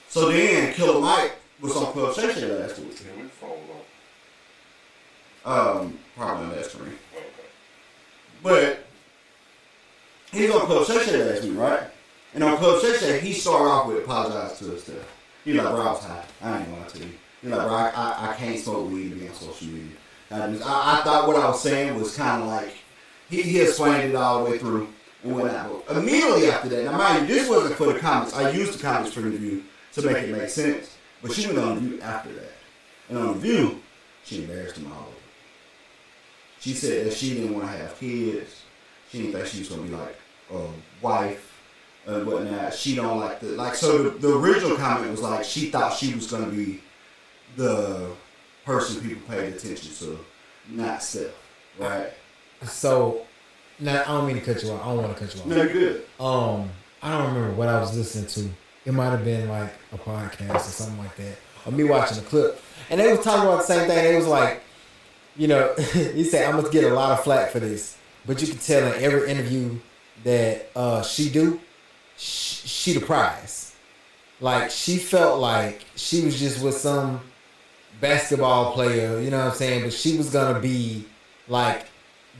So then Killer Mike was on Club Shay Shay last week. Probably on that screen. But he's on Club Shay Shay last week, right? And on Club Shay Shay, he started off with apologize to his stuff. He's like, bro, I was high. I ain't gonna lie to you. He's like, bro, I can't smoke weed to be on social media. I thought what I was saying was kind of like, he explained it all the way through and went out. Immediately after that, now mind you, this wasn't for the comments. I used the comments for the review to make it make sense. But she went on the View after that. And on the View, she embarrassed him all over. She said that she didn't want to have kids. She didn't think she was going to be like a wife and whatnot. She don't like so the original comment was like she thought she was going to be the person people paid attention to, not Steph, right? So, now I don't mean to cut you off. I don't want to cut you off. No, you're good. I don't remember what I was listening to. It might have been like a podcast or something like that, or me watching a clip, and they was talking about the same thing. They was like, you know, he said, I'm gonna get a lot of flack for this, but you can tell in every interview that she do, she the prize. Like, she felt like she was just with some basketball player, you know what I'm saying? But she was gonna be like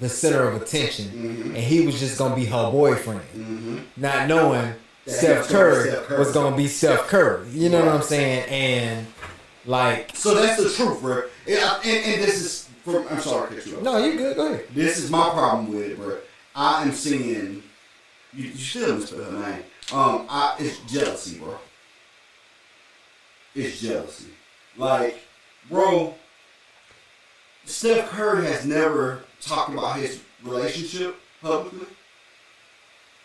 the center of attention, and he was just gonna be her boyfriend, not knowing Steph Curry was gonna be Steph Curry. You know what I'm saying? And like, so that's the truth, bro. And this is from. I'm sorry to cut you off. No, you good. Go ahead. This is my problem with it, bro. I am seeing. You still misspell her name. It's jealousy, bro. It's jealousy. Like, bro, Steph Curry has never talked about his relationship publicly.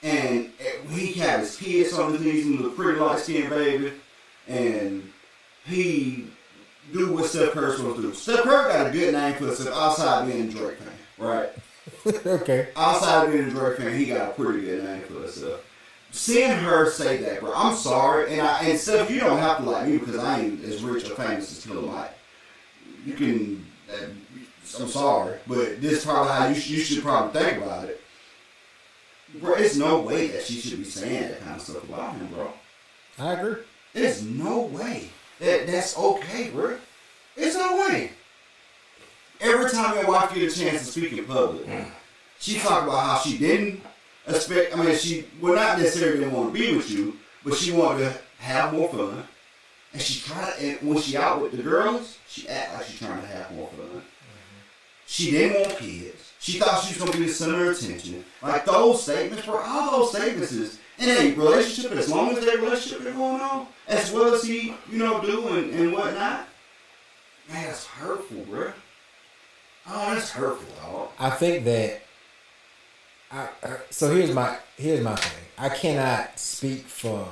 And he had his kids on his knees, and a pretty light-skinned baby. And he do what Steph Curry's supposed to do. Steph Curry got a good name for himself outside being a Drake fan, right? Okay. Outside of being a Drake fan, he got a pretty good name for himself. Seeing her say that, bro, I'm sorry. And Steph, you don't have to like me because I ain't as rich or famous as Killer Mike. You can, I'm sorry, but this is probably how you should probably think about it. Bro, it's no way that she should be saying that kind of stuff about him, bro. I agree. There's no way that's okay, bro. There's no way. Every time your wife get a chance to speak in public, she talk about how she didn't expect. I mean, she would not necessarily didn't want to be with you, but she wanted to have more fun. And she tried. And when she out with the girls, she act like she's trying to have more fun. She didn't want kids. She thought she was going to be the center of attention. Like, those statements, bro, all those statements is in a relationship, as long as their relationship is going on, as well as he, do and whatnot. Man, that's hurtful, bro. Oh, that's hurtful, dog. I think that, so here's my thing. I cannot speak for,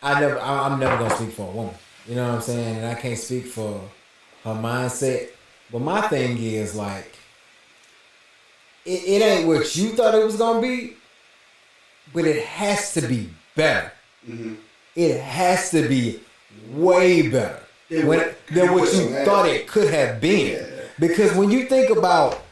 I'm never going to speak for a woman. You know what I'm saying? And I can't speak for her mindset. But my thing is, like, it ain't what you thought it was going to be, but it has to be better. Mm-hmm. It has to be way better than what you thought it could have been. Yeah. Because when you think about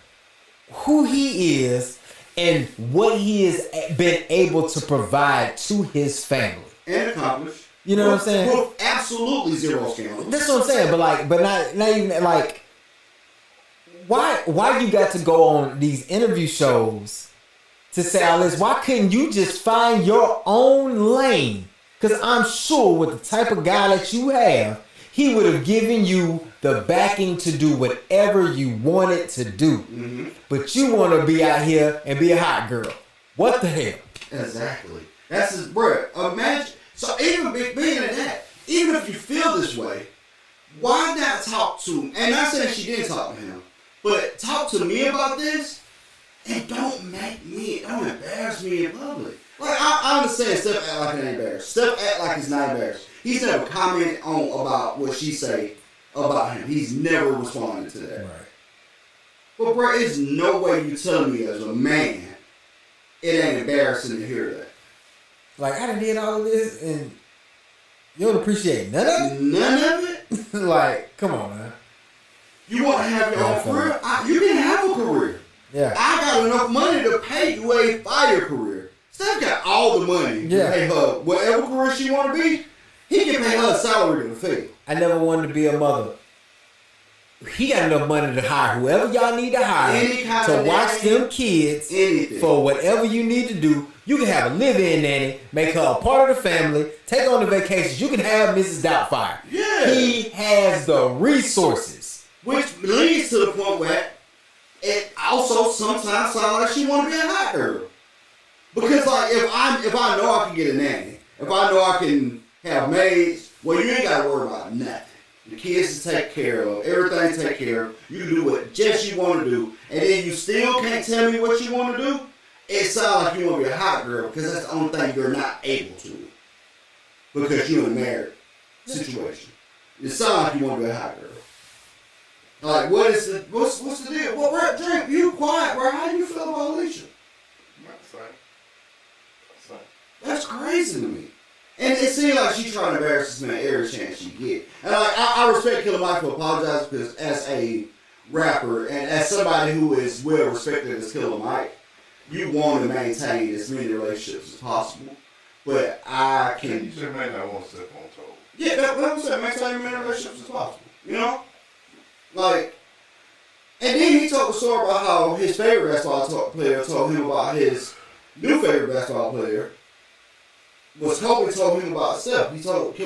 who he is and what he has been able to provide to his family. And accomplish. You know what I'm saying? With absolutely zero scandal. That's what I'm saying. But not even like, why you got to go on these interview shows to say all this? Why couldn't you just find your own lane? Because I'm sure with the type of guy that you have, he would have given you the backing to do whatever you wanted to do. Mm-hmm. But you want to be out here and be a hot girl. What the hell? Exactly. That's his, bro. Imagine. So even being in that, even if you feel this way, why not talk to him? And not saying she didn't talk to him, but talk to me about this. And don't embarrass me in public. Like, I understand Steph act like it ain't embarrassed. Steph act like he's not embarrassed. He's never commented on about what she say about him. He's never responded to that. Right. But bro, there's no way you telling me as a man it ain't embarrassing to hear that. Like, I done did all of this and you don't appreciate none of it? None of it? Like, come on, man. You want to have your own career? You can have a career. Yeah. I got enough money to pay you a fire career. Steph got all the money to pay her whatever career she want to be. He can pay her a salary to fail. I never wanted to be a mother. He got enough money to hire whoever y'all need to hire to watch them kids for whatever you need to do. You can have a live-in nanny, make her a part of the family, take on the vacations. You can have Mrs. Doubtfire. Yeah. He has the resources. Which leads to the point where it also sometimes sounds like she want to be a hot girl. Because like if I know I can get a nanny, if I know I can have maids, well you ain't gotta worry about nothing. The kids to take care of, everything to take care of. You can do what just you want to do, and then you still can't tell me what you want to do. It sounds like you want to be a hot girl because that's the only thing you're not able to. Because you're in a married situation. It sounds like you want to be a hot girl. Like what's the deal? Well, Rap Drake, you quiet, bro. How do you feel about Alicia? Not the same. That's crazy to me. And it seems like she's trying to embarrass this man every chance she get. And like I respect Killer Mike for apologizing because as a rapper and as somebody who is well respected as Killer Mike, you want to maintain as many relationships as possible. But I can. You just may not want to step on toes. Yeah, that was it. Maintain as many relationships as possible. You know, like. And then he told a story about how his favorite basketball player told him about his new favorite basketball player. Was Kobe told him about Steph. Kobe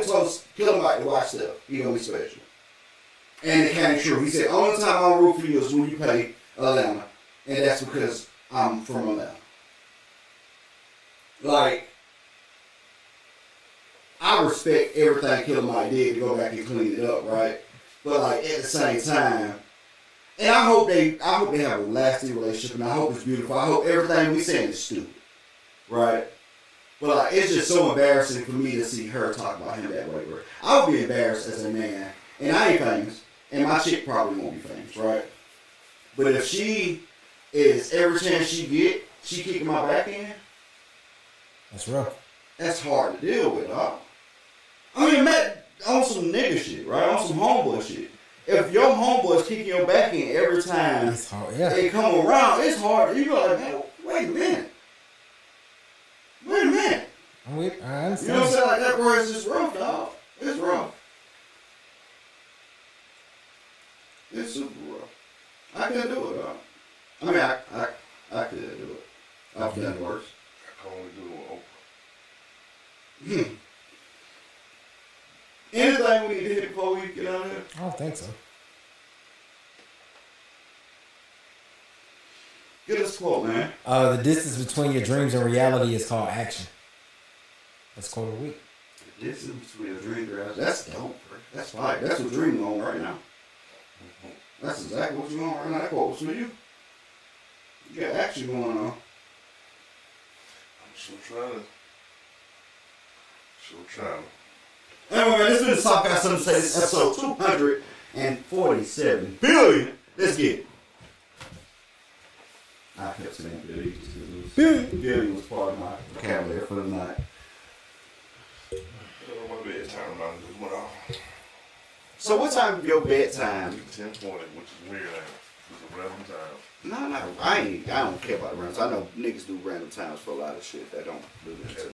told Killer Mike to watch Steph. He gonna be special. And it came true. He said, only time I'll root for you is when you play Atlanta. And that's because I'm from Atlanta. Like, I respect everything Killer Mike did to go back and clean it up, right? But like at the same time, and I hope they have a lasting relationship and I hope it's beautiful. I hope everything we saying is stupid. Right? But like, it's just so embarrassing for me to see her talk about him that way. Bro. I would be embarrassed as a man, and I ain't famous, and my chick probably won't be famous, right? But if she is every chance she get, she kicking my back in. That's rough. That's hard to deal with, huh? I mean, Matt, on some nigga shit, right? On some homeboy shit. If your homeboy is kicking your back in every time they come around, it's hard. You go like, man, wait a minute. Wait a minute. I understand. You know what I'm saying? Like that word is just rough, dog. It's rough. It's super rough. I couldn't do it, dog. I mean, I couldn't do it. I've done worse. I can only do it with Oprah. Anything we need to hit before we get out of here? I don't think so. Get us a quote, man. The distance between your dreams and reality is called action. That's quote of the week. The distance between your dreams and reality. That's dope, bro. That's fine. That's what dreaming on right now. That's exactly what you're on right now. That quote was for you. You got action going on. I'm sure trying. Anyway, man, this has been the Soft Guy Something to Say. This is episode 247 billion. Let's get it. I kept saying billion. Billion was part of my vocabulary for the night. My bedtime reminder just went off. So what time is your bedtime? 10:40, which is weird. It's a random time. No, I don't care about the random times. I know niggas do random times for a lot of shit that don't do this.